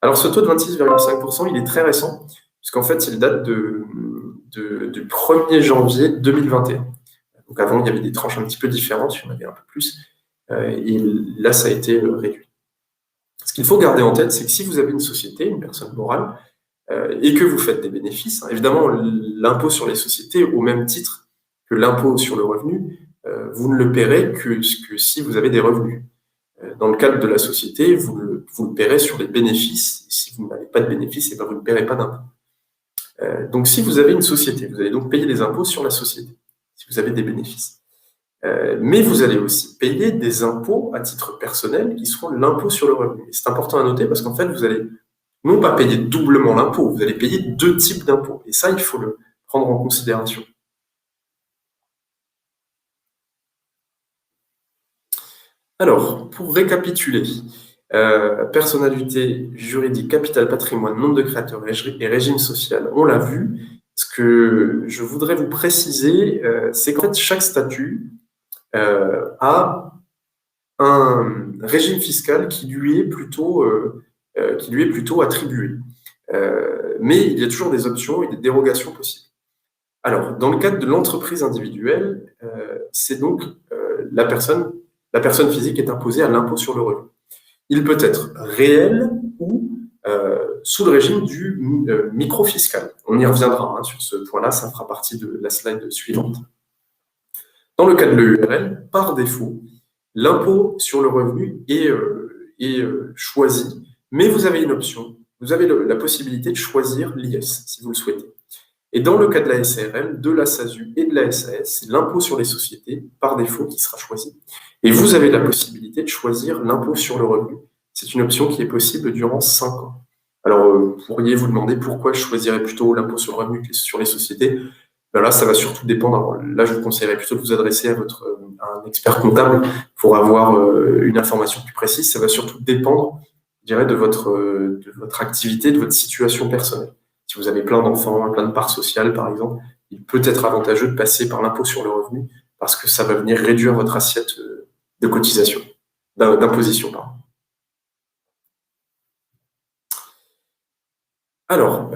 Alors, ce taux de 26,5%, il est très récent, puisqu'en fait, il date du 1er janvier 2021. Donc avant, il y avait des tranches un petit peu différentes, il y en avait un peu plus, et là, ça a été réduit. Ce qu'il faut garder en tête, c'est que si vous avez une société, une personne morale, et que vous faites des bénéfices, évidemment, l'impôt sur les sociétés, au même titre que l'impôt sur le revenu, vous ne le paierez que si vous avez des revenus. Dans le cadre de la société, vous le paierez sur les bénéfices. Et si vous n'avez pas de bénéfices, vous ne paierez pas d'impôt. Donc, si vous avez une société, vous allez donc payer des impôts sur la société, si vous avez des bénéfices. Mais vous allez aussi payer des impôts à titre personnel qui seront l'impôt sur le revenu. Et c'est important à noter parce qu'en fait, vous allez non pas payer doublement l'impôt, vous allez payer 2 types d'impôts. Et ça, il faut le prendre en considération. Alors, pour récapituler, personnalité juridique, capital, patrimoine, nombre de créateurs et régime social, on l'a vu. Ce que je voudrais vous préciser, c'est qu'en fait, chaque statut a un régime fiscal qui lui est plutôt attribué. Mais il y a toujours des options et des dérogations possibles. Alors, dans le cadre de l'entreprise individuelle, c'est donc la personne physique est imposée à l'impôt sur le revenu. Il peut être réel ou sous le régime du micro-fiscal. On y reviendra sur ce point-là, ça fera partie de la slide suivante. Dans le cas de l'EURL, par défaut, l'impôt sur le revenu est choisi, mais vous avez une option, vous avez la possibilité de choisir l'IS, si vous le souhaitez. Et dans le cas de la SARL, de la SASU et de la SAS, c'est l'impôt sur les sociétés, par défaut, qui sera choisi. Et vous avez la possibilité de choisir l'impôt sur le revenu. C'est une option qui est possible durant 5 ans. Alors, vous pourriez vous demander pourquoi je choisirais plutôt l'impôt sur le revenu que sur les sociétés. Ben là, ça va surtout dépendre. Alors, là, je vous conseillerais plutôt de vous adresser à un expert comptable pour avoir une information plus précise. Ça va surtout dépendre, je dirais, de votre activité, de votre situation personnelle. Si vous avez plein d'enfants, plein de parts sociales, par exemple, il peut être avantageux de passer par l'impôt sur le revenu parce que ça va venir réduire votre assiette de cotisation, d'imposition, pardon. Alors,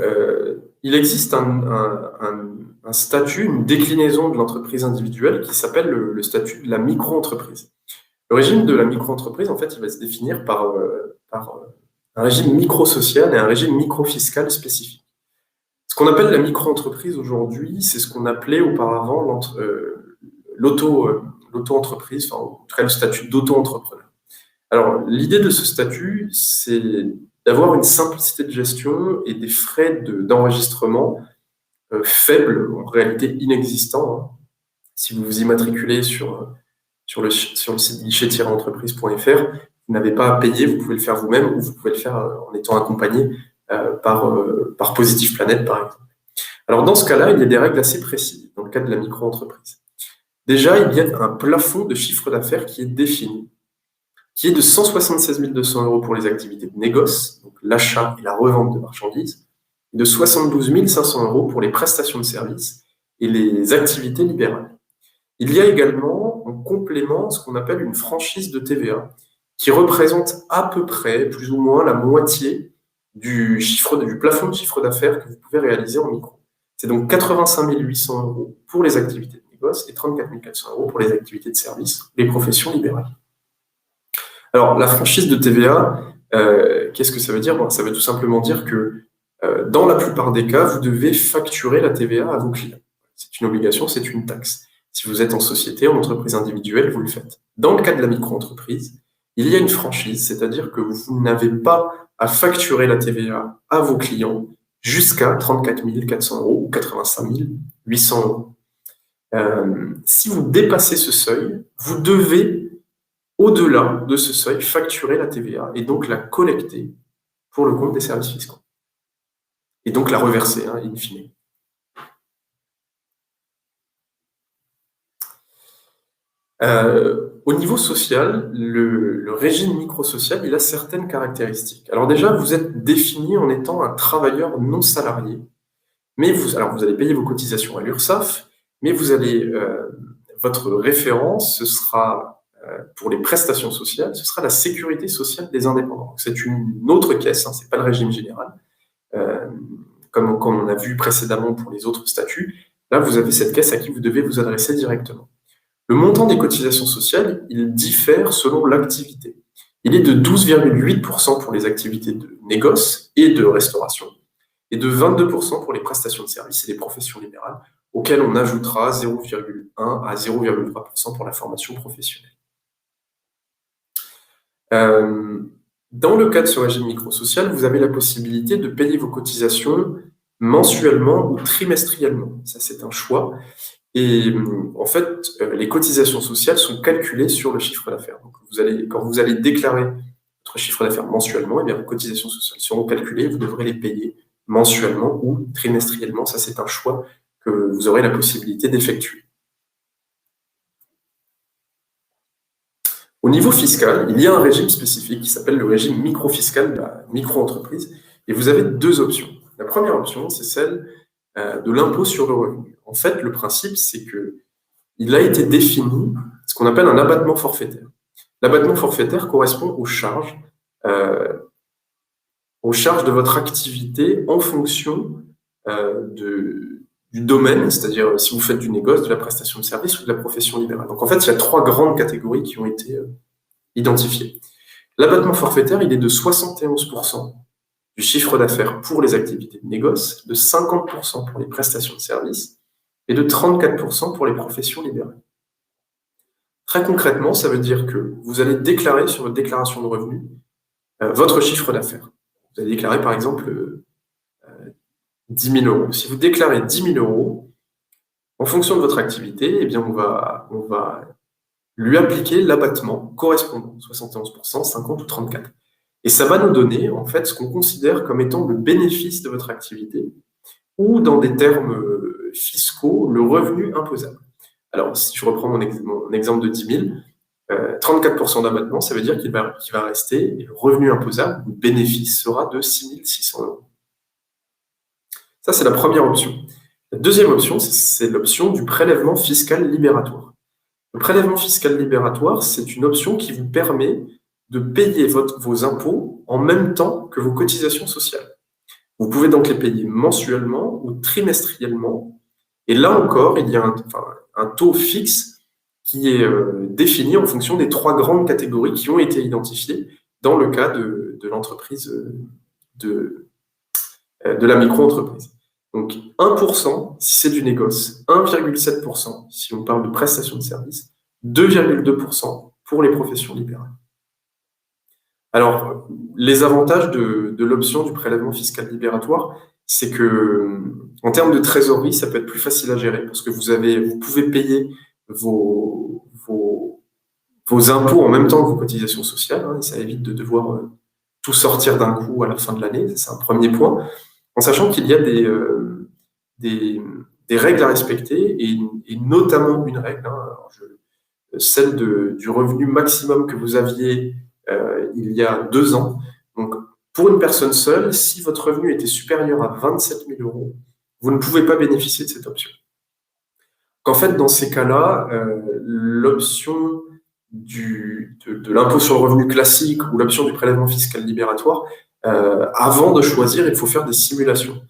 il existe un statut, une déclinaison de l'entreprise individuelle qui s'appelle le statut de la micro-entreprise. Le régime de la micro-entreprise, en fait, il va se définir par un régime micro-social et un régime micro-fiscal spécifique. Ce qu'on appelle la micro-entreprise aujourd'hui, c'est ce qu'on appelait auparavant l'auto-entreprise, enfin, en tout cas le statut d'auto-entrepreneur. Alors, l'idée de ce statut, c'est d'avoir une simplicité de gestion et des frais d'enregistrement faibles, en réalité inexistants. Hein. Si vous vous immatriculez sur le site guichet-entreprise.fr, vous n'avez pas à payer, vous pouvez le faire vous-même ou vous pouvez le faire en étant accompagné par Positive Planet, par exemple. Alors, dans ce cas-là, il y a des règles assez précises dans le cadre de la micro-entreprise. Déjà, il y a un plafond de chiffre d'affaires qui est défini, qui est de 176 200 € pour les activités de négoce, donc l'achat et la revente de marchandises, et de 72 500 € pour les prestations de services et les activités libérales. Il y a également en complément ce qu'on appelle une franchise de TVA, qui représente à peu près, plus ou moins, la moitié du plafond de chiffre d'affaires que vous pouvez réaliser en micro. C'est donc 85 800 € pour les activités de négoce et 34 400 € pour les activités de service, les professions libérales. Alors, la franchise de TVA, qu'est-ce que ça veut dire? Ça veut tout simplement dire que dans la plupart des cas, vous devez facturer la TVA à vos clients. C'est une obligation, c'est une taxe. Si vous êtes en société, en entreprise individuelle, vous le faites. Dans le cas de la micro-entreprise, il y a une franchise, c'est-à-dire que vous n'avez pas à facturer la TVA à vos clients jusqu'à 34 400 € ou 85 800 €. Si vous dépassez ce seuil, vous devez, au-delà de ce seuil, facturer la TVA et donc la collecter pour le compte des services fiscaux. Et donc la reverser, in fine. Au niveau social, le régime microsocial, il a certaines caractéristiques. Alors déjà, vous êtes défini en étant un travailleur non salarié, mais vous allez payer vos cotisations à l'URSSAF, mais votre référence, ce sera pour les prestations sociales, ce sera la sécurité sociale des indépendants. C'est une autre caisse, c'est pas le régime général, comme on a vu précédemment pour les autres statuts. Là, vous avez cette caisse à qui vous devez vous adresser directement. Le montant des cotisations sociales, il diffère selon l'activité. Il est de 12,8% pour les activités de négoce et de restauration, et de 22% pour les prestations de services et les professions libérales, auxquelles on ajoutera 0,1 à 0,3% pour la formation professionnelle. Dans le cas de ce régime microsocial, vous avez la possibilité de payer vos cotisations mensuellement ou trimestriellement. Ça, c'est un choix. Et en fait, les cotisations sociales sont calculées sur le chiffre d'affaires. Donc, quand vous allez déclarer votre chiffre d'affaires mensuellement, eh bien, vos cotisations sociales seront calculées, vous devrez les payer mensuellement ou trimestriellement. Ça, c'est un choix que vous aurez la possibilité d'effectuer. Au niveau fiscal, il y a un régime spécifique qui s'appelle le régime microfiscal de la micro-entreprise. Et vous avez deux options. La première option, c'est celle de l'impôt sur le revenu. En fait, le principe, c'est qu'il a été défini ce qu'on appelle un abattement forfaitaire. L'abattement forfaitaire correspond aux charges de votre activité en fonction du domaine, c'est-à-dire si vous faites du négoce, de la prestation de service ou de la profession libérale. Donc en fait, il y a trois grandes catégories qui ont été identifiées. L'abattement forfaitaire, il est de 71% du chiffre d'affaires pour les activités de négoce, de 50% pour les prestations de services et de 34% pour les professions libérales. Très concrètement, ça veut dire que vous allez déclarer sur votre déclaration de revenus votre chiffre d'affaires. Vous allez déclarer par exemple 10 000 €. Si vous déclarez 10 000 €, en fonction de votre activité, eh bien on va lui appliquer l'abattement correspondant, 71%, 50 ou 34. Et ça va nous donner, en fait, ce qu'on considère comme étant le bénéfice de votre activité, ou dans des termes fiscaux, le revenu imposable. Alors, si je reprends mon exemple de 10 000, 34% d'abattement, ça veut dire qu'il va rester, et le revenu imposable, le bénéfice sera de 6 600 €. Ça, c'est la première option. La deuxième option, c'est l'option du prélèvement fiscal libératoire. Le prélèvement fiscal libératoire, c'est une option qui vous permet de payer vos impôts en même temps que vos cotisations sociales. Vous pouvez donc les payer mensuellement ou trimestriellement. Et là encore, il y a un taux fixe qui est définie en fonction des 3 grandes catégories qui ont été identifiées dans le cas de l'entreprise, de la micro-entreprise. Donc 1% si c'est du négoce, 1,7% si on parle de prestation de service, 2,2% pour les professions libérales. Alors, les avantages de l'option du prélèvement fiscal libératoire, c'est que, en termes de trésorerie, ça peut être plus facile à gérer parce que vous pouvez payer vos impôts en même temps que vos cotisations sociales, et ça évite de devoir tout sortir d'un coup à la fin de l'année. C'est un premier point. En sachant qu'il y a des règles à respecter et notamment une règle, celle du revenu maximum que vous aviez il y a 2 ans. Donc, pour une personne seule, si votre revenu était supérieur à 27 000 €, vous ne pouvez pas bénéficier de cette option. Qu'en fait, dans ces cas-là, l'option de l'impôt sur le revenu classique ou l'option du prélèvement fiscal libératoire, avant de choisir, il faut faire des simulations.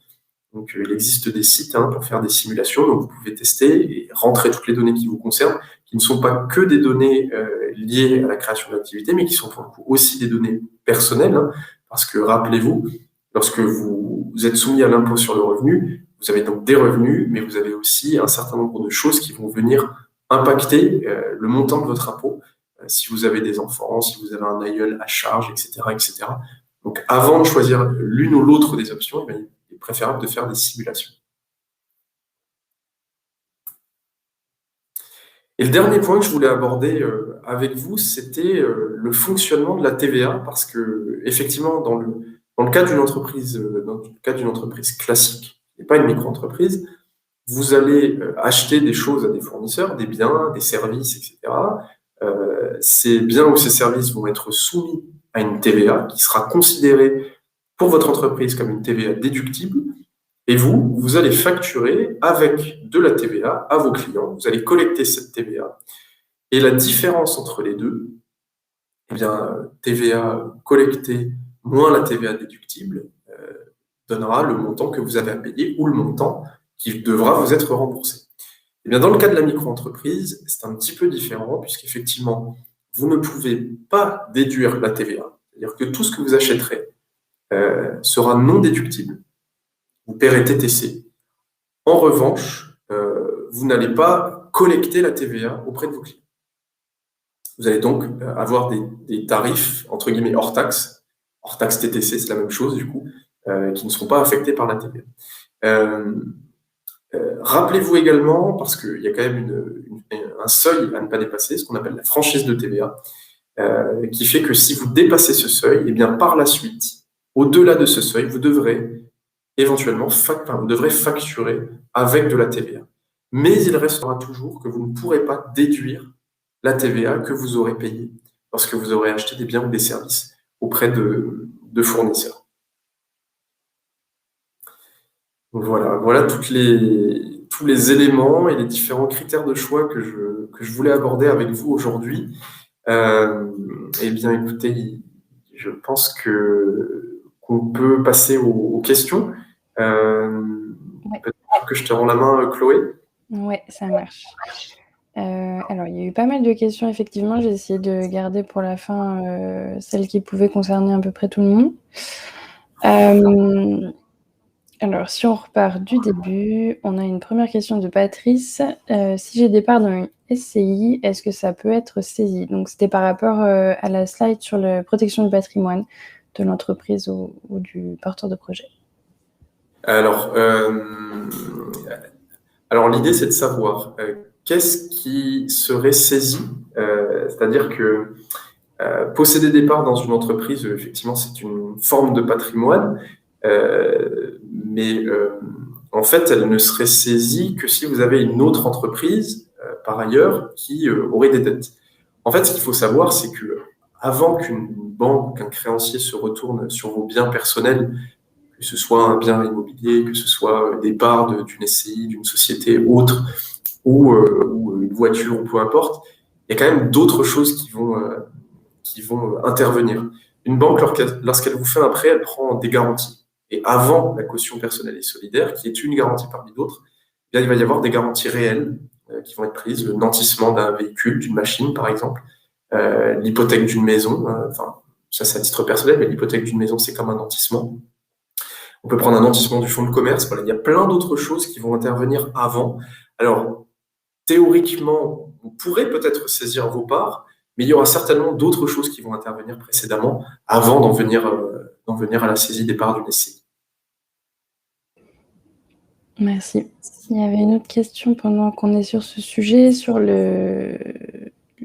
Donc, il existe des sites pour faire des simulations, donc vous pouvez tester et rentrer toutes les données qui vous concernent, qui ne sont pas que des données liées à la création d'activité, mais qui sont pour le coup aussi des données personnelles, parce que rappelez-vous, lorsque vous êtes soumis à l'impôt sur le revenu, vous avez donc des revenus, mais vous avez aussi un certain nombre de choses qui vont venir impacter le montant de votre impôt, si vous avez des enfants, si vous avez un aïeul à charge, etc., etc. Donc, avant de choisir l'une ou l'autre des options, il est préférable de faire des simulations. Et le dernier point que je voulais aborder avec vous, c'était le fonctionnement de la TVA, parce que effectivement, dans le cas d'une entreprise, classique, et pas une micro-entreprise, vous allez acheter des choses à des fournisseurs, des biens, des services, etc. Ces biens ou ces services vont être soumis à une TVA qui sera considérée pour votre entreprise comme une TVA déductible, et vous allez facturer avec de la TVA à vos clients, vous allez collecter cette TVA, et la différence entre les deux, TVA collectée moins la TVA déductible, donnera le montant que vous avez à payer ou le montant qui devra vous être remboursé. Et bien, dans le cas de la micro-entreprise, c'est un petit peu différent, puisqu'effectivement, vous ne pouvez pas déduire la TVA, c'est-à-dire que tout ce que vous achèterez sera non déductible. Vous paierez TTC. En revanche, vous n'allez pas collecter la TVA auprès de vos clients. Vous allez donc avoir des tarifs, entre guillemets, hors taxe TTC, c'est la même chose du coup, qui ne seront pas affectés par la TVA. Rappelez-vous également, parce qu'il y a quand même un seuil à ne pas dépasser, ce qu'on appelle la franchise de TVA, qui fait que si vous dépassez ce seuil, et bien par la suite, au-delà de ce seuil, vous devrez éventuellement vous devrez facturer avec de la TVA. Mais il restera toujours que vous ne pourrez pas déduire la TVA que vous aurez payée lorsque vous aurez acheté des biens ou des services auprès de fournisseurs. Donc voilà tous les éléments et les différents critères de choix que je voulais aborder avec vous aujourd'hui. Eh bien, écoutez, je pense qu'on peut passer aux questions. Peut-être que je te rends la main, Chloé. Ouais, ça marche. Alors, il y a eu pas mal de questions, effectivement. J'ai essayé de garder pour la fin celles qui pouvaient concerner à peu près tout le monde. Alors, si on repart du début, on a une première question de Patrice. Si j'ai des parts dans une SCI, est-ce que ça peut être saisi? Donc, c'était par rapport à la slide sur la protection du patrimoine de l'entreprise ou du porteur de projet. Alors l'idée, c'est de savoir qu'est-ce qui serait saisi. C'est-à-dire que posséder des parts dans une entreprise, effectivement, c'est une forme de patrimoine, mais en fait, elle ne serait saisie que si vous avez une autre entreprise, par ailleurs, qui aurait des dettes. En fait, ce qu'il faut savoir, c'est que avant qu'une banque, qu'un créancier se retourne sur vos biens personnels, que ce soit un bien immobilier, que ce soit des parts d'une SCI, d'une société autre, ou une voiture, ou peu importe, il y a quand même d'autres choses qui vont intervenir. Une banque, lorsqu'elle vous fait un prêt, elle prend des garanties. Et avant la caution personnelle et solidaire, qui est une garantie parmi d'autres, il va y avoir des garanties réelles qui vont être prises, le nantissement d'un véhicule, d'une machine par exemple, l'hypothèque d'une maison, enfin ça c'est à titre personnel, mais l'hypothèque d'une maison c'est comme un nantissement. On peut prendre un nantissement du fonds de commerce, voilà, il y a plein d'autres choses qui vont intervenir avant. Alors théoriquement, vous pourrez peut-être saisir vos parts, mais il y aura certainement d'autres choses qui vont intervenir précédemment avant d'en venir à la saisie des parts d'une SCI. Merci. Il y avait une autre question pendant qu'on est sur ce sujet, sur le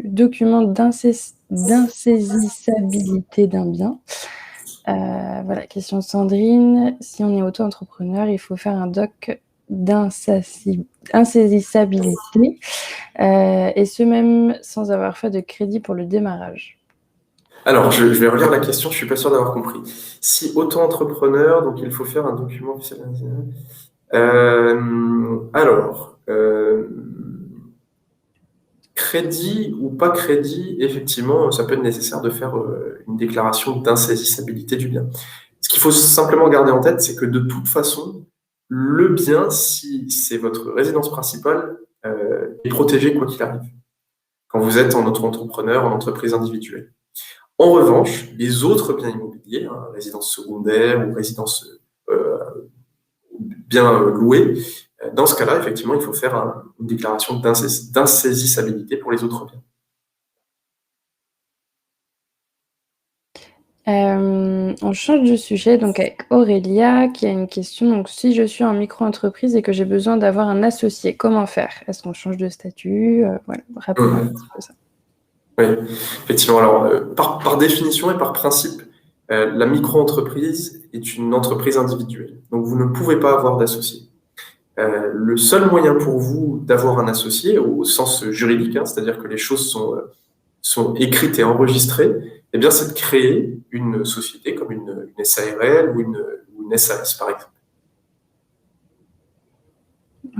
document d'insaisissabilité d'un bien. Voilà, question de Sandrine. Si on est auto-entrepreneur, il faut faire un doc d'insaisissabilité, et ce même sans avoir fait de crédit pour le démarrage. Alors, je vais relire la question, je suis pas sûr d'avoir compris. Si auto-entrepreneur, donc il faut faire un document officiel. Alors, crédit ou pas crédit, effectivement, ça peut être nécessaire de faire une déclaration d'insaisissabilité du bien. Ce qu'il faut simplement garder en tête, c'est que de toute façon, le bien, si c'est votre résidence principale, est protégé quoi qu'il arrive, quand vous êtes en auto-entrepreneur, en entreprise individuelle. En revanche, les autres biens immobiliers, résidence secondaire ou résidence bien louée, dans ce cas-là, effectivement, il faut faire une déclaration d'insaisissabilité pour les autres biens. On change de sujet, donc avec Aurélia qui a une question. Donc, si je suis en micro-entreprise et que j'ai besoin d'avoir un associé, comment faire? Est-ce qu'on change de statut? Voilà, rapidement, un petit peu ça. Oui, effectivement. Alors, par définition et par principe, la micro-entreprise est une entreprise individuelle. Donc, vous ne pouvez pas avoir d'associé. Le seul moyen pour vous d'avoir un associé, au sens juridique, c'est-à-dire que les choses sont écrites et enregistrées, eh bien, c'est de créer une société comme une SARL ou une SAS, par exemple.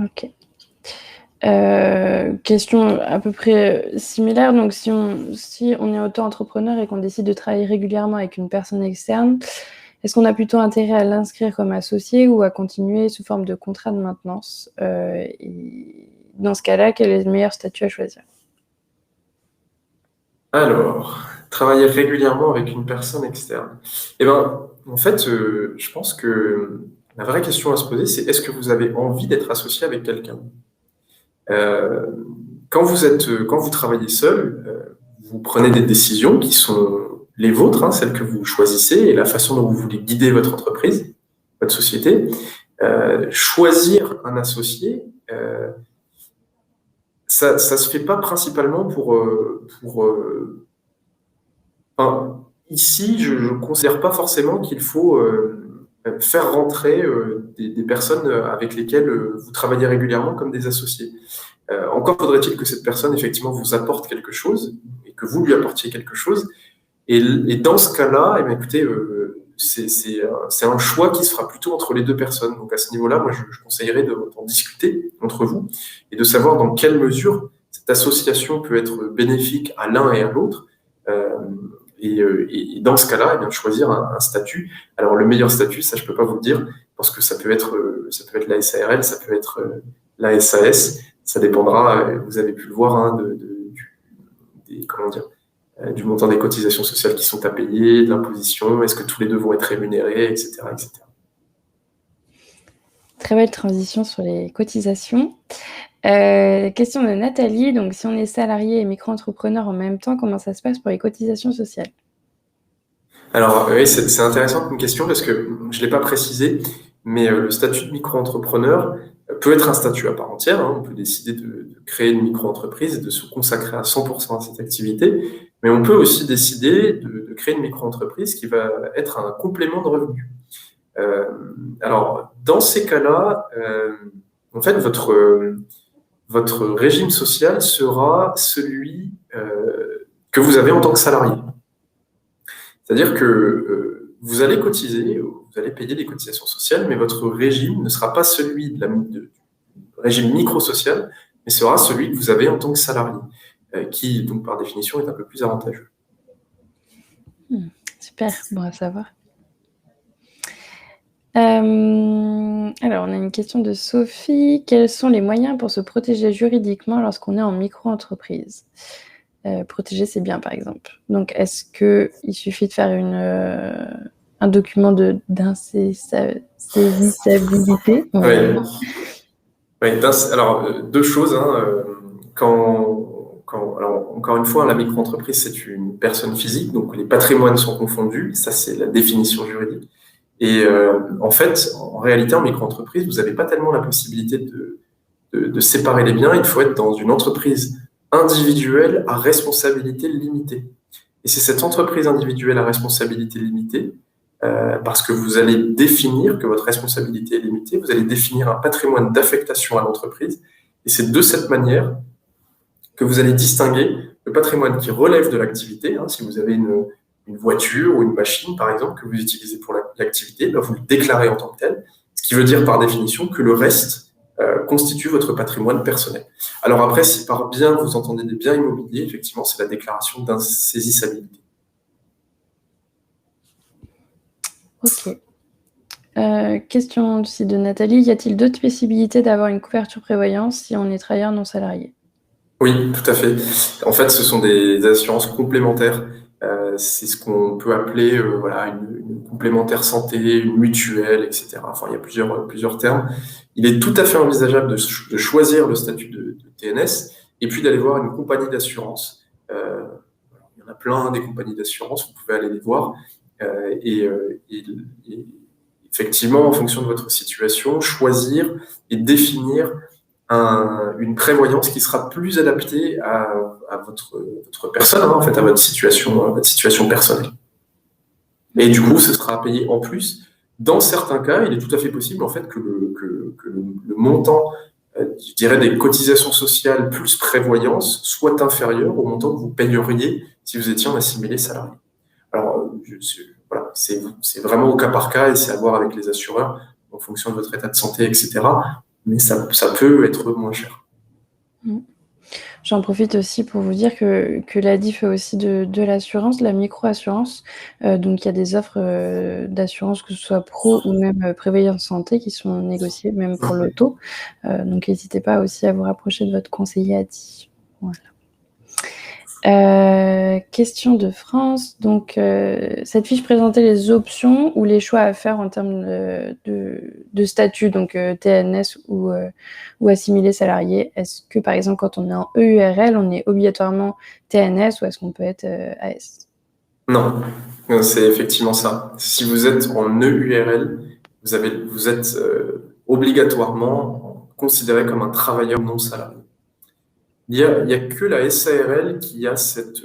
Ok. Question à peu près similaire. Donc, si on est auto-entrepreneur et qu'on décide de travailler régulièrement avec une personne externe, est-ce qu'on a plutôt intérêt à l'inscrire comme associé ou à continuer sous forme de contrat de maintenance? Et dans ce cas-là, quel est le meilleur statut à choisir? Alors, travailler régulièrement avec une personne externe. Eh ben, en fait, je pense que la vraie question à se poser, c'est est-ce que vous avez envie d'être associé avec quelqu'un? Quand vous travaillez seul, vous prenez des décisions qui sont les vôtres, celles que vous choisissez et la façon dont vous voulez guider votre entreprise, votre société. Choisir un associé, ça se fait pas principalement enfin, ici, je ne considère pas forcément qu'il faut faire rentrer des personnes avec lesquelles vous travaillez régulièrement comme des associés. Encore faudrait-il que cette personne, effectivement, vous apporte quelque chose et que vous lui apportiez quelque chose. Et dans ce cas-là, eh bien, écoutez, c'est un choix qui se fera plutôt entre les deux personnes. Donc à ce niveau-là, moi, je conseillerais d'en discuter entre vous et de savoir dans quelle mesure cette association peut être bénéfique à l'un et à l'autre. Et dans ce cas-là, eh bien, choisir un statut. Alors le meilleur statut, ça je peux pas vous le dire, parce que ça peut être la SARL, ça peut être la SAS. Ça dépendra, vous avez pu le voir, du montant des cotisations sociales qui sont à payer, de l'imposition, est-ce que tous les deux vont être rémunérés, etc., etc. Très belle transition sur les cotisations. Question de Nathalie. Donc, si on est salarié et micro-entrepreneur en même temps, comment ça se passe pour les cotisations sociales? Alors, oui, c'est intéressant comme question parce que je ne l'ai pas précisé, mais le statut de micro-entrepreneur peut être un statut à part entière. On peut décider de créer une micro-entreprise et de se consacrer à 100% à cette activité, mais on peut aussi décider de créer une micro-entreprise qui va être un complément de revenus. Alors, dans ces cas-là, en fait, votre régime social sera celui que vous avez en tant que salarié. C'est-à-dire que vous allez cotiser, vous allez payer des cotisations sociales, mais votre régime ne sera pas celui du régime micro-social, mais sera celui que vous avez en tant que salarié, qui, donc, par définition, est un peu plus avantageux. Super, bon à savoir. Alors, on a une question de Sophie. Quels sont les moyens pour se protéger juridiquement lorsqu'on est en micro-entreprise? Protéger, c'est bien, par exemple. Donc, est-ce qu'il suffit de faire un document d'insaisissabilité? Oui. Oui, alors, deux choses. Alors, encore une fois, la micro-entreprise, c'est une personne physique, donc les patrimoines sont confondus. Ça, c'est la définition juridique. Et en fait, en réalité, en micro-entreprise, vous n'avez pas tellement la possibilité de séparer les biens. Il faut être dans une entreprise individuelle à responsabilité limitée. Et c'est cette entreprise individuelle à responsabilité limitée, parce que vous allez définir que votre responsabilité est limitée, vous allez définir un patrimoine d'affectation à l'entreprise. Et c'est de cette manière que vous allez distinguer le patrimoine qui relève de l'activité. Si vous avez une voiture ou une machine, par exemple, que vous utilisez pour l'activité, vous le déclarez en tant que tel, ce qui veut dire par définition que le reste constitue votre patrimoine personnel. Alors après, si par bien vous entendez des biens immobiliers, effectivement, c'est la déclaration d'insaisissabilité. Ok. Question aussi de Nathalie. Y a-t-il d'autres possibilités d'avoir une couverture prévoyance si on est travailleur non salarié? Oui, tout à fait. En fait, ce sont des assurances complémentaires. C'est ce qu'on peut appeler une complémentaire santé, une mutuelle, etc. Enfin, il y a plusieurs termes. Il est tout à fait envisageable de choisir le statut de TNS et puis d'aller voir une compagnie d'assurance. Il y en a plein des compagnies d'assurance, vous pouvez aller les voir. Et effectivement, en fonction de votre situation, choisir et définir une prévoyance qui sera plus adaptée à votre personne, en fait, à votre situation personnelle. Et du coup, ce sera payé en plus. Dans certains cas, il est tout à fait possible en fait que le montant, je dirais, des cotisations sociales plus prévoyance soit inférieur au montant que vous payeriez si vous étiez en assimilé salarié. Alors, voilà, c'est vraiment au cas par cas et c'est à voir avec les assureurs en fonction de votre état de santé, etc. Mais ça peut être moins cher. J'en profite aussi pour vous dire que l'ADI fait aussi de l'assurance, de la micro-assurance. Donc, il y a des offres d'assurance, que ce soit pro ou même prévoyance santé, qui sont négociées, même pour l'auto. Donc, n'hésitez pas aussi à vous rapprocher de votre conseiller ADI. Voilà. Question de France. Donc, cette fiche présentait les options ou les choix à faire en termes de statut, donc TNS ou assimilé salarié. Est-ce que, par exemple, quand on est en EURL, on est obligatoirement TNS ou est-ce qu'on peut être AS? Non, c'est effectivement ça. Si vous êtes en EURL, vous êtes obligatoirement considéré comme un travailleur non salarié. Il y a que la SARL qui a cette...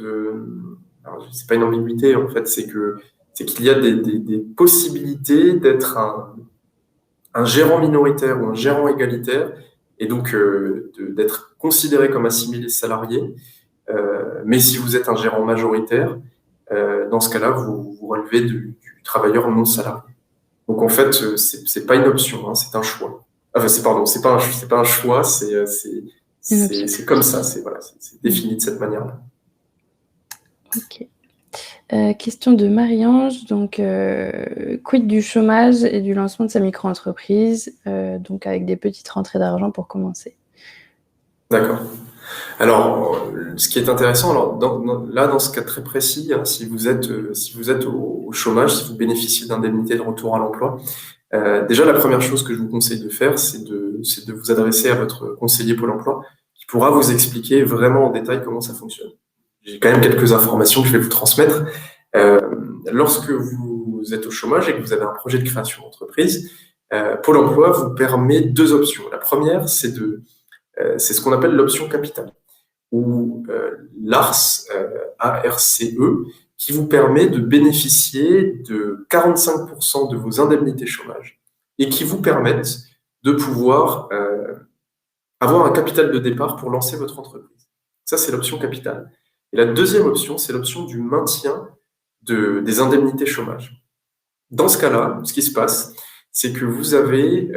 alors, c'est pas une ambiguïté, en fait, c'est qu'il y a des possibilités d'être un gérant minoritaire ou un gérant égalitaire, et donc d'être considéré comme assimilé salarié. Mais si vous êtes un gérant majoritaire, dans ce cas-là, vous relevez du travailleur non salarié. Donc en fait, c'est pas une option, c'est un choix. Enfin, c'est pas un choix, c'est comme ça, c'est défini de cette manière-là. Ok. Question de Marie-Ange. Donc, quid du chômage et du lancement de sa micro-entreprise, donc avec des petites rentrées d'argent pour commencer. D'accord. Alors, ce qui est intéressant, alors dans ce cas très précis, si vous êtes au chômage, si vous bénéficiez d'indemnité de retour à l'emploi, déjà la première chose que je vous conseille de faire, c'est de vous adresser à votre conseiller Pôle emploi, qui pourra vous expliquer vraiment en détail comment ça fonctionne. J'ai quand même quelques informations que je vais vous transmettre. Lorsque vous êtes au chômage et que vous avez un projet de création d'entreprise, Pôle emploi vous permet deux options. La première, c'est ce qu'on appelle l'option capitale, ou l'ARCE, A-R-C-E, qui vous permet de bénéficier de 45% de vos indemnités chômage et qui vous permettent de pouvoir avoir un capital de départ pour lancer votre entreprise. Ça, c'est l'option capitale. Et la deuxième option, c'est l'option du maintien des indemnités chômage. Dans ce cas-là, ce qui se passe, c'est que vous avez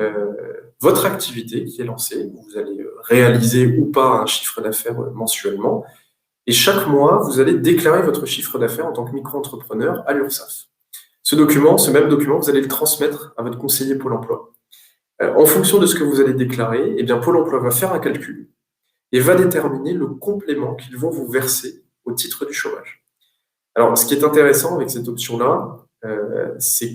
votre activité qui est lancée, vous allez réaliser ou pas un chiffre d'affaires mensuellement, et chaque mois, vous allez déclarer votre chiffre d'affaires en tant que micro-entrepreneur à l'URSSAF. Ce même document, vous allez le transmettre à votre conseiller Pôle emploi. En fonction de ce que vous allez déclarer, eh bien, Pôle emploi va faire un calcul et va déterminer le complément qu'ils vont vous verser au titre du chômage. Alors, ce qui est intéressant avec cette option-là, c'est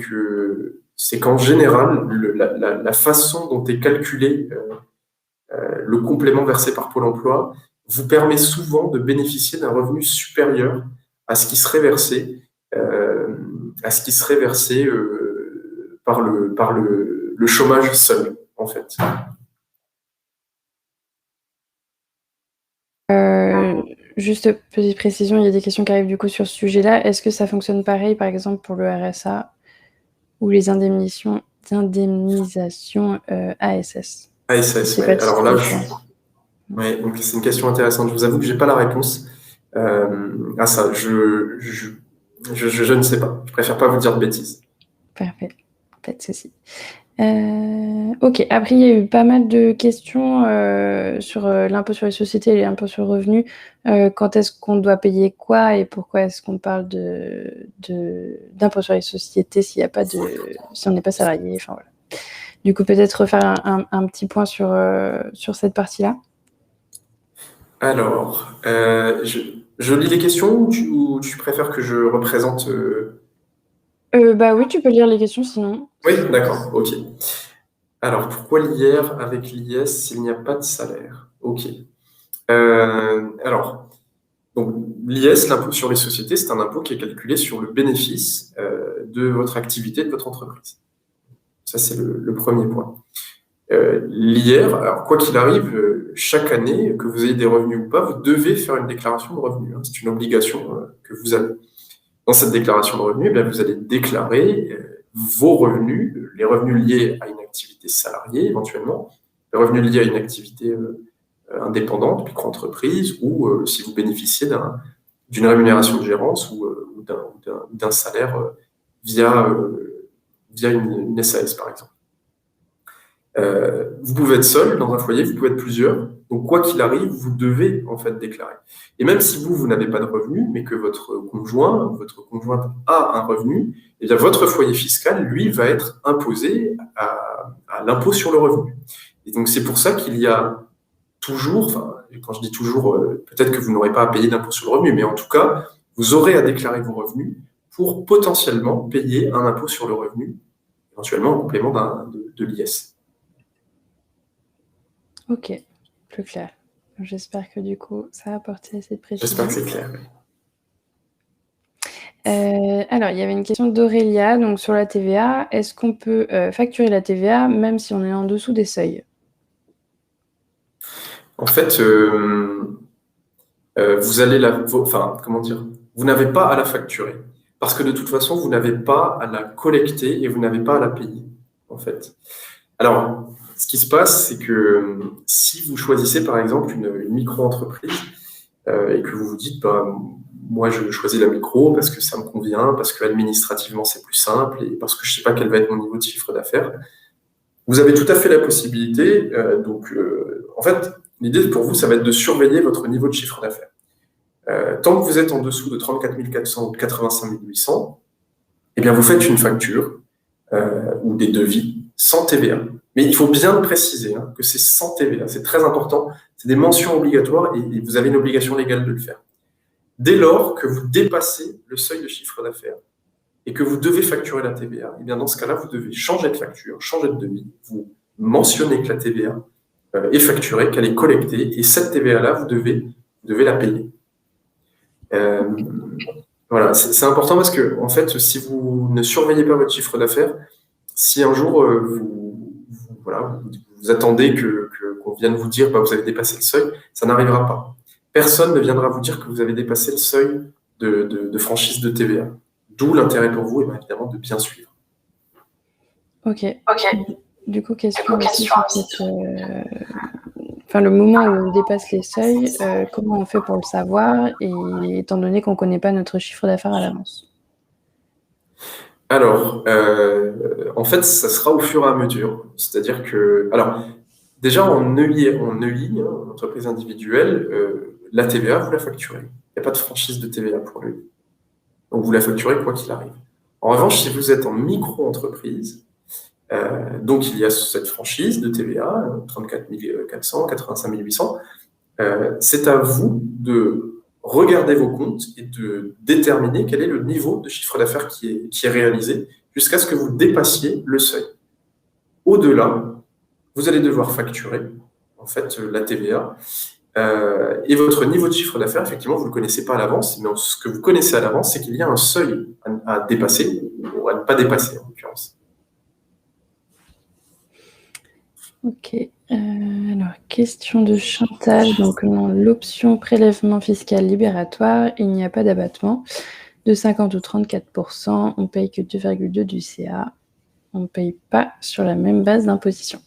qu'en général, la façon dont est calculé le complément versé par Pôle emploi vous permet souvent de bénéficier d'un revenu supérieur à ce qui serait versé, par le chômage seul, en fait. Juste petite précision, il y a des questions qui arrivent du coup sur ce sujet-là. Est-ce que ça fonctionne pareil, par exemple, pour le RSA ou les indemnisations ASS? ASS, ouais. Alors là, ouais, donc c'est une question intéressante. Je vous avoue que j'ai pas la réponse à ça. Je ne sais pas. Je préfère pas vous dire de bêtises. Parfait, pas de souci. Ok, après il y a eu pas mal de questions sur l'impôt sur les sociétés et l'impôt sur le revenu. Quand est-ce qu'on doit payer quoi et pourquoi est-ce qu'on parle d'impôt sur les sociétés si on n'est pas salarié, enfin voilà. Du coup, peut-être refaire un petit point sur cette partie-là. Alors, je lis les questions ou tu préfères que je représente Bah oui, tu peux lire les questions sinon. Oui, d'accord, ok. Alors, pourquoi l'IR avec l'IS s'il n'y a pas de salaire? Ok. Alors, donc, l'IS, l'impôt sur les sociétés, c'est un impôt qui est calculé sur le bénéfice de votre activité, de votre entreprise. Ça, c'est le premier point. L'IR, alors quoi qu'il arrive, chaque année, que vous ayez des revenus ou pas, vous devez faire une déclaration de revenus. Hein. C'est une obligation que vous avez. Dans cette déclaration de revenus, eh bien, vous allez déclarer vos revenus, les revenus liés à une activité salariée éventuellement, les revenus liés à une activité indépendante, micro-entreprise, ou si vous bénéficiez d'une rémunération de gérance ou d'un salaire via une SAS, par exemple. Vous pouvez être seul dans un foyer, vous pouvez être plusieurs. Donc, quoi qu'il arrive, vous devez en fait déclarer. Et même si vous n'avez pas de revenu, mais que votre conjointe a un revenu, eh bien, votre foyer fiscal, lui, va être imposé à l'impôt sur le revenu. Et donc, c'est pour ça qu'il y a toujours, enfin, quand je dis toujours, peut-être que vous n'aurez pas à payer d'impôt sur le revenu, mais en tout cas, vous aurez à déclarer vos revenus pour potentiellement payer un impôt sur le revenu, éventuellement en complément de l'IS. Ok, plus clair. J'espère que du coup, ça a apporté cette précision. J'espère que c'est clair. Alors, il y avait une question d'Aurélia, donc sur la TVA. Est-ce qu'on peut facturer la TVA même si on est en dessous des seuils? En fait, vous allez comment dire, vous n'avez pas à la facturer parce que de toute façon, vous n'avez pas à la collecter et vous n'avez pas à la payer, en fait. Alors, ce qui se passe, c'est que si vous choisissez par exemple une micro-entreprise et que vous vous dites, bah, moi je choisis la micro parce que ça me convient, parce que administrativement c'est plus simple et parce que je ne sais pas quel va être mon niveau de chiffre d'affaires, vous avez tout à fait la possibilité. En fait, l'idée pour vous, ça va être de surveiller votre niveau de chiffre d'affaires. Tant que vous êtes en dessous de 34 400 ou 85 800, eh bien vous faites une facture ou des devis sans TVA. Mais il faut bien préciser que c'est sans TVA, c'est très important, c'est des mentions obligatoires et vous avez une obligation légale de le faire. Dès lors que vous dépassez le seuil de chiffre d'affaires et que vous devez facturer la TVA, eh bien dans ce cas-là, vous devez changer de facture, changer de devis, vous mentionnez que la TVA est facturée, qu'elle est collectée, et cette TVA-là, vous devez la payer. Voilà, c'est important parce que, en fait, si vous ne surveillez pas votre chiffre d'affaires, si un jour vous attendez qu'on vienne vous dire vous avez dépassé le seuil, ça n'arrivera pas. Personne ne viendra vous dire que vous avez dépassé le seuil de franchise de TVA. D'où l'intérêt pour vous, évidemment, de bien suivre. Ok. Du coup, question aussi sur le moment où on dépasse les seuils, comment on fait pour le savoir, et étant donné qu'on ne connaît pas notre chiffre d'affaires à l'avance? Alors, en fait, ça sera au fur et à mesure. C'est-à-dire que, alors, déjà en EI, entreprise individuelle, la TVA, vous la facturez. Il n'y a pas de franchise de TVA pour l'EI. Donc, vous la facturez quoi qu'il arrive. En revanche, si vous êtes en micro-entreprise, Donc, il y a cette franchise de TVA, 34 400, 85 800. C'est à vous de regarder vos comptes et de déterminer quel est le niveau de chiffre d'affaires qui est réalisé jusqu'à ce que vous dépassiez le seuil. Au-delà, vous allez devoir facturer en fait la TVA et votre niveau de chiffre d'affaires, effectivement, vous ne le connaissez pas à l'avance, mais ce que vous connaissez à l'avance, c'est qu'il y a un seuil à dépasser ou à ne pas dépasser en l'occurrence. Ok. Alors, question de Chantal. Donc, dans l'option prélèvement fiscal libératoire, il n'y a pas d'abattement de 50 ou 34%. On ne paye que 2,2 du CA. On ne paye pas sur la même base d'imposition.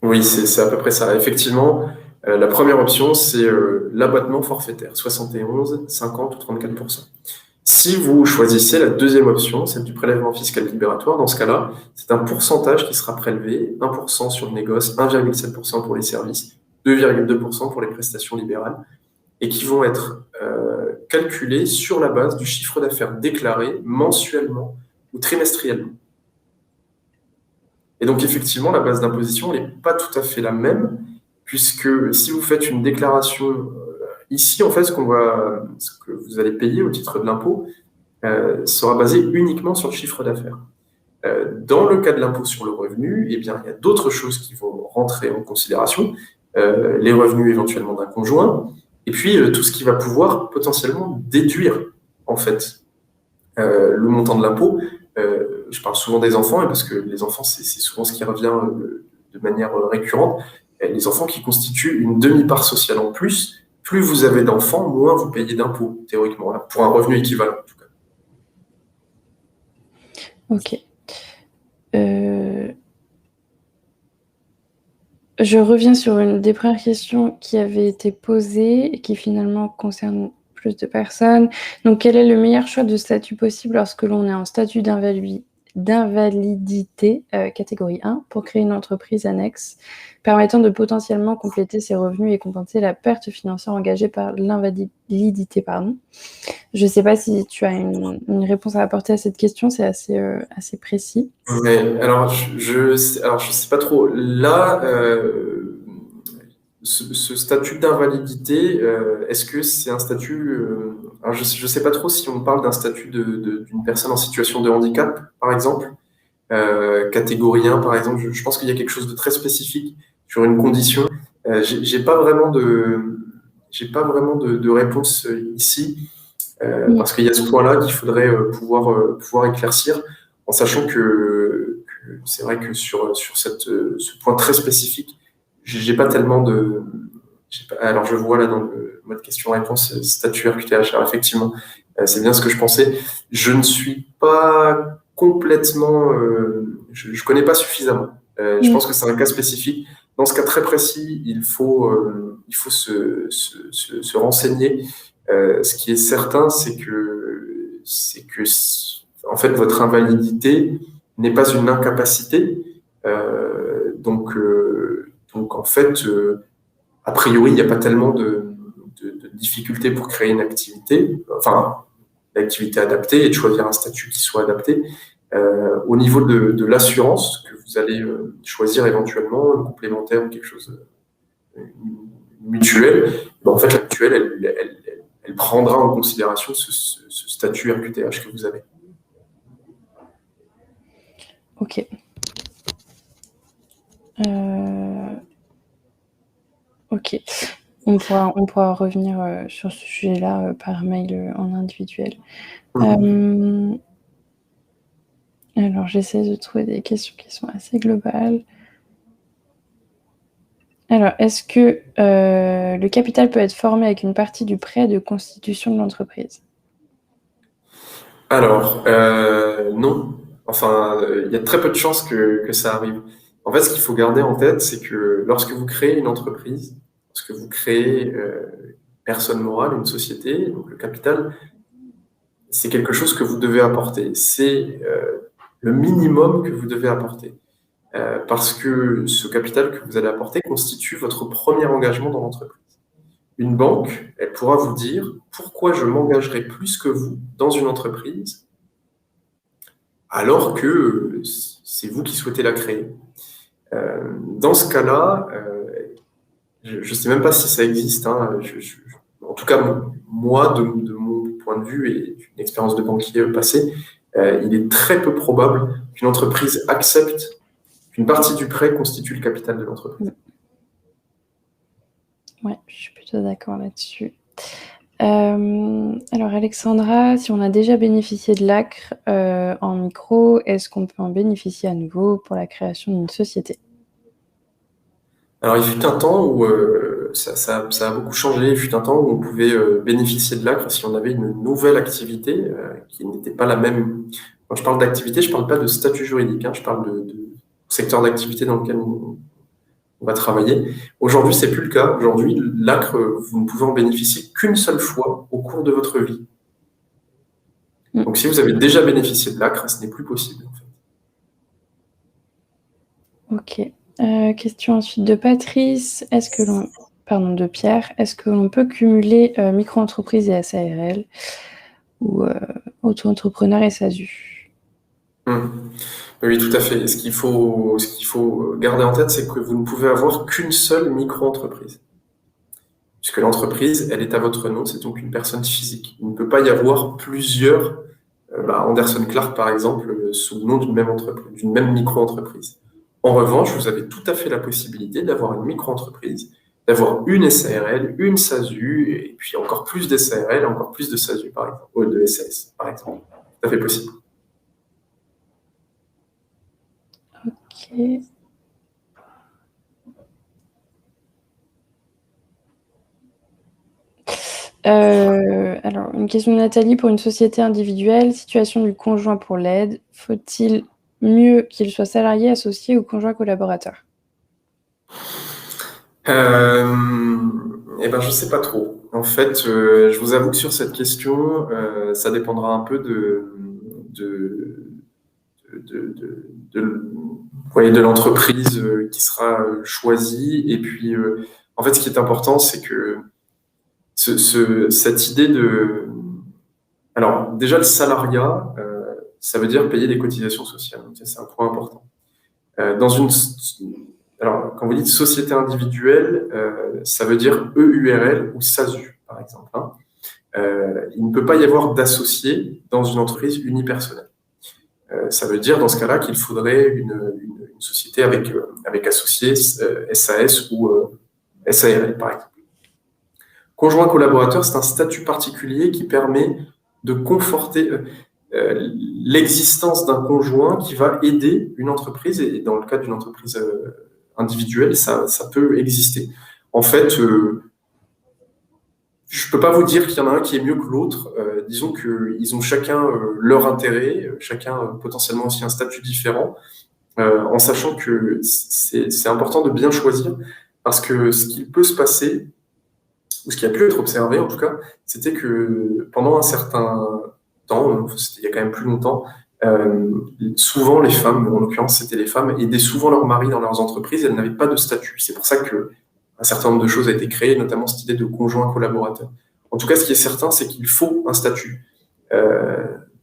Oui, c'est à peu près ça. Effectivement, la première option, c'est l'abattement forfaitaire, 71, 50 ou 34%. Si vous choisissez la deuxième option, celle du prélèvement fiscal libératoire, dans ce cas-là, c'est un pourcentage qui sera prélevé, 1% sur le négoce, 1,7% pour les services, 2,2% pour les prestations libérales, et qui vont être calculés sur la base du chiffre d'affaires déclaré mensuellement ou trimestriellement. Et donc, effectivement, la base d'imposition n'est pas tout à fait la même, puisque si vous faites une déclaration ici, en fait, ce que vous allez payer au titre de l'impôt sera basé uniquement sur le chiffre d'affaires. Dans le cas de l'impôt sur le revenu, eh bien, il y a d'autres choses qui vont rentrer en considération, les revenus éventuellement d'un conjoint, et puis tout ce qui va pouvoir potentiellement déduire, en fait, le montant de l'impôt. Je parle souvent des enfants, parce que les enfants, c'est souvent ce qui revient de manière récurrente. Les enfants qui constituent une demi-part sociale en plus. Plus vous avez d'enfants, moins vous payez d'impôts, théoriquement, là, pour un revenu équivalent, en tout cas. Ok. Je reviens sur une des premières questions qui avait été posée et qui finalement concerne plus de personnes. Donc, quel est le meilleur choix de statut possible lorsque l'on est en statut d'invalidité catégorie 1 pour créer une entreprise annexe permettant de potentiellement compléter ses revenus et compenser la perte financière engagée par l'invalidité, Je ne sais pas si tu as une réponse à apporter à cette question, c'est assez précis. Mais, alors, je sais pas trop. Là, ce statut d'invalidité, est-ce que c'est un statut... alors je sais pas trop si on parle d'un statut d'une personne en situation de handicap, par exemple, catégorie 1, par exemple. Je pense qu'il y a quelque chose de très spécifique sur une condition. J'ai pas vraiment de réponse ici, parce qu'il y a ce point-là qu'il faudrait pouvoir éclaircir, en sachant que c'est vrai que sur ce point très spécifique, j'ai pas tellement de... Alors, je vois là dans le mode question-réponse, statut RQTH. Alors, effectivement, c'est bien ce que je pensais. Je ne suis pas complètement... je connais pas suffisamment. Je pense que c'est un cas spécifique. Dans ce cas très précis, il faut se renseigner. Ce qui est certain, c'est que en fait, votre invalidité n'est pas une incapacité. Donc, en fait, a priori, il n'y a pas tellement de difficultés pour créer une activité, enfin, l'activité adaptée et de choisir un statut qui soit adapté. Au niveau de l'assurance que vous allez choisir éventuellement, une complémentaire ou quelque chose mutuel, ben en fait, la mutuelle, elle prendra en considération ce statut RQTH que vous avez. Ok. Ok. On pourra revenir sur ce sujet-là par mail en individuel. Alors, j'essaie de trouver des questions qui sont assez globales. Alors, est-ce que le capital peut être formé avec une partie du prêt de constitution de l'entreprise? Alors, non. Enfin, il y a très peu de chances que ça arrive. En fait, ce qu'il faut garder en tête, c'est que lorsque vous créez une entreprise, lorsque vous créez personne morale, une société, donc le capital, c'est quelque chose que vous devez apporter. C'est le minimum que vous devez apporter. Parce que ce capital que vous allez apporter constitue votre premier engagement dans l'entreprise. Une banque, elle pourra vous dire pourquoi je m'engagerai plus que vous dans une entreprise alors que c'est vous qui souhaitez la créer. Dans ce cas-là, je ne sais même pas si ça existe, hein, en tout cas, moi, de mon point de vue et d'une expérience de banquier passée, il est très peu probable qu'une entreprise accepte qu'une partie du prêt constitue le capital de l'entreprise. Ouais, je suis plutôt d'accord là-dessus. Alors Alexandra, si on a déjà bénéficié de l'ACRE en micro, est-ce qu'on peut en bénéficier à nouveau pour la création d'une société? Alors, il fut un temps où ça a beaucoup changé. Il fut un temps où on pouvait bénéficier de l'ACRE si on avait une nouvelle activité qui n'était pas la même. Quand je parle d'activité, je ne parle pas de statut juridique, hein, je parle de secteur d'activité dans lequel on va travailler. Aujourd'hui, c'est plus le cas. Aujourd'hui, l'ACRE, vous ne pouvez en bénéficier qu'une seule fois au cours de votre vie. Donc, si vous avez déjà bénéficié de l'ACRE, ce n'est plus possible, en fait. Ok. Question ensuite de Patrice. De Pierre. Est-ce que l'on peut cumuler micro-entreprise et SARL ou auto-entrepreneur et SASU? Oui, tout à fait. Ce qu'il faut garder en tête, c'est que vous ne pouvez avoir qu'une seule micro-entreprise. Puisque l'entreprise, elle est à votre nom, c'est donc une personne physique. Il ne peut pas y avoir plusieurs, Anderson Clark par exemple, sous le nom d'une même entreprise, d'une même micro-entreprise. En revanche, vous avez tout à fait la possibilité d'avoir une micro-entreprise, d'avoir une SARL, une SASU, et puis encore plus de SARL, encore plus de SASU par exemple, ou de SAS par exemple. Tout à fait possible. Ok. Alors, une question de Nathalie pour une société individuelle, situation du conjoint pour l'aide. Faut-il mieux qu'il soit salarié, associé ou conjoint collaborateur? Eh ben, je sais pas trop. En fait, je vous avoue que sur cette question, ça dépendra un peu de l'entreprise qui sera choisie. Et puis, en fait, ce qui est important, c'est que cette idée de... Alors, déjà, le salariat, ça veut dire payer des cotisations sociales. Donc, ça, c'est un point important. Alors, quand vous dites société individuelle, ça veut dire EURL ou SASU, par exemple. Hein. Il ne peut pas y avoir d'associé dans une entreprise unipersonnelle. Ça veut dire, dans ce cas-là, qu'il faudrait une société avec associé SAS ou SARL, par exemple. Conjoint collaborateur, c'est un statut particulier qui permet de conforter l'existence d'un conjoint qui va aider une entreprise, et dans le cas d'une entreprise individuelle, ça peut exister. En fait, je ne peux pas vous dire qu'il y en a un qui est mieux que l'autre. Disons qu'ils ont chacun leur intérêt, chacun potentiellement aussi un statut différent, en sachant que c'est important de bien choisir, parce que ce qui peut se passer, ou ce qui a pu être observé en tout cas, c'était que pendant un certain temps, il y a quand même plus longtemps, souvent les femmes, en l'occurrence c'était les femmes, aidaient souvent leurs maris dans leurs entreprises, elles n'avaient pas de statut. C'est pour ça qu'un certain nombre de choses a été créé, notamment cette idée de conjoint collaborateur. En tout cas, ce qui est certain, c'est qu'il faut un statut.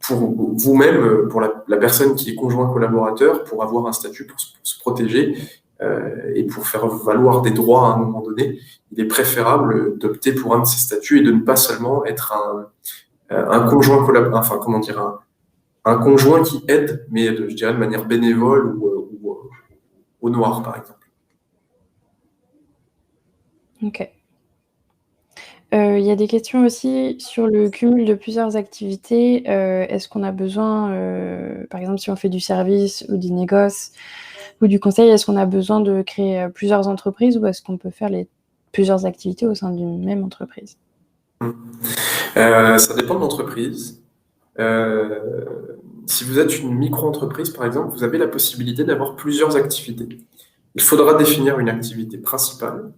Pour vous-même, pour la personne qui est conjoint collaborateur, pour avoir un statut pour se protéger et pour faire valoir des droits à un moment donné, il est préférable d'opter pour un de ces statuts et de ne pas seulement être un conjoint collaborateur, enfin comment dire, un conjoint qui aide, mais je dirais de manière bénévole ou au noir, par exemple. Ok. Il y a des questions aussi sur le cumul de plusieurs activités. Est-ce qu'on a besoin, par exemple, si on fait du service ou du négoce ou du conseil, est-ce qu'on a besoin de créer plusieurs entreprises ou est-ce qu'on peut faire plusieurs activités au sein d'une même entreprise? Ça dépend de l'entreprise. Si vous êtes une micro-entreprise, par exemple, vous avez la possibilité d'avoir plusieurs activités. Il faudra définir une activité principale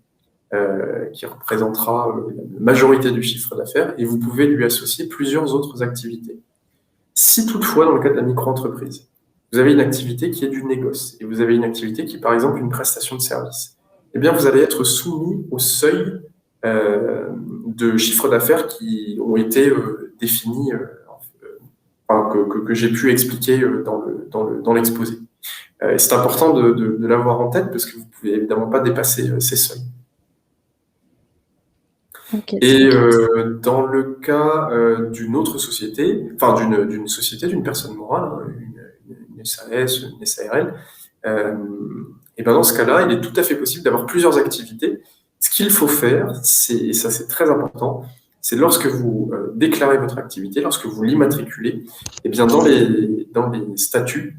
qui représentera la majorité du chiffre d'affaires et vous pouvez lui associer plusieurs autres activités. Si toutefois, dans le cas de la micro-entreprise, vous avez une activité qui est du négoce et vous avez une activité qui est par exemple une prestation de service, eh bien vous allez être soumis au seuil de chiffre d'affaires qui ont été définis, que j'ai pu expliquer dans l'exposé. C'est important de l'avoir en tête parce que vous ne pouvez évidemment pas dépasser ces seuils. Okay, et dans le cas d'une autre société, enfin d'une société, d'une personne morale, hein, une SAS, une SARL, et ben dans ce cas-là, il est tout à fait possible d'avoir plusieurs activités. Ce qu'il faut faire, et ça c'est très important, c'est lorsque vous déclarez votre activité, lorsque vous l'immatriculez, et bien dans les statuts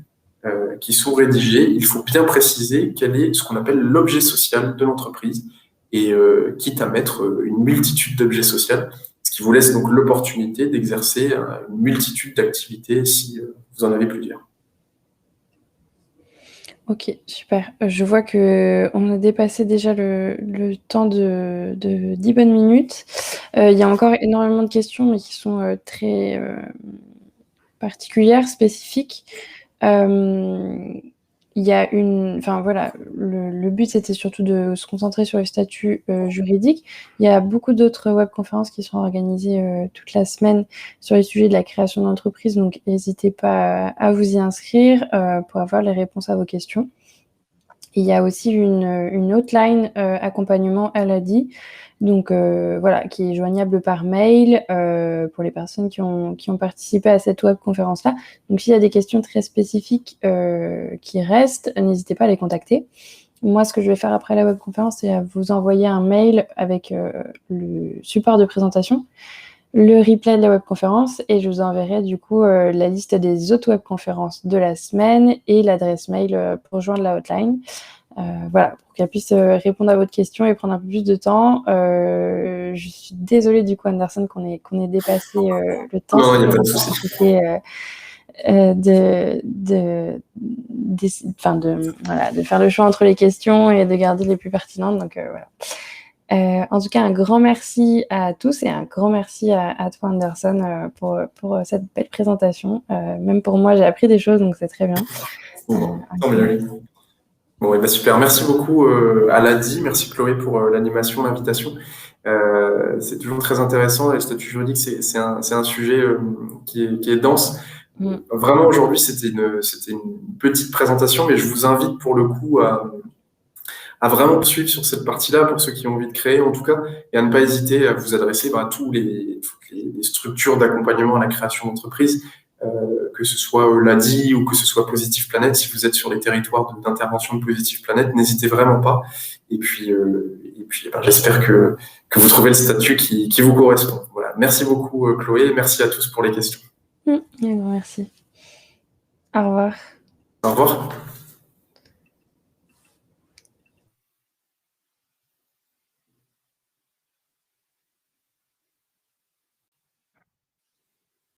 qui sont rédigés, il faut bien préciser quel est ce qu'on appelle l'objet social de l'entreprise, et quitte à mettre une multitude d'objets sociaux, ce qui vous laisse donc l'opportunité d'exercer une multitude d'activités si vous en avez plusieurs. Ok, super. Je vois qu'on a dépassé déjà le temps de 10 bonnes minutes. Il y a encore énormément de questions, mais qui sont très particulières, spécifiques. Il y a enfin voilà, le but c'était surtout de se concentrer sur les statuts juridiques. Il y a beaucoup d'autres webconférences qui sont organisées toute la semaine sur les sujets de la création d'entreprise, donc n'hésitez pas à vous y inscrire pour avoir les réponses à vos questions. Il y a aussi une hotline accompagnement à l'ADI, donc voilà, qui est joignable par mail pour les personnes qui ont participé à cette webconférence-là. Donc s'il y a des questions très spécifiques qui restent, n'hésitez pas à les contacter. Moi, ce que je vais faire après la webconférence, c'est à vous envoyer un mail avec le support de présentation, le replay de la webconférence, et je vous enverrai du coup la liste des autres webconférences de la semaine et l'adresse mail pour joindre la hotline. Voilà, pour qu'elle puisse répondre à votre question et prendre un peu plus de temps. Je suis désolée du coup, Anderson, qu'on ait dépassé le temps. Non, il n'y a pas de souci. De faire le choix entre les questions et de garder les plus pertinentes. Donc voilà. En tout cas, un grand merci à tous et un grand merci à toi, Anderson, pour cette belle présentation. Même pour moi, j'ai appris des choses, donc c'est très bien. Bon, et ben super. Merci beaucoup à l'ADI. Merci Chloé pour l'animation, l'invitation. C'est toujours très intéressant. Et le statut juridique, c'est un sujet qui est dense. Vraiment, aujourd'hui, c'était une petite présentation, mais je vous invite pour le coup à vraiment suivre sur cette partie-là pour ceux qui ont envie de créer, en tout cas, et à ne pas hésiter à vous adresser à toutes les structures d'accompagnement à la création d'entreprise, que ce soit l'ADI ou que ce soit Positive Planet. Si vous êtes sur les territoires d'intervention de Positive Planet, n'hésitez vraiment pas. Et puis j'espère que vous trouvez le statut qui vous correspond. Voilà. Merci beaucoup, Chloé. Merci à tous pour les questions. Merci. Au revoir. Au revoir.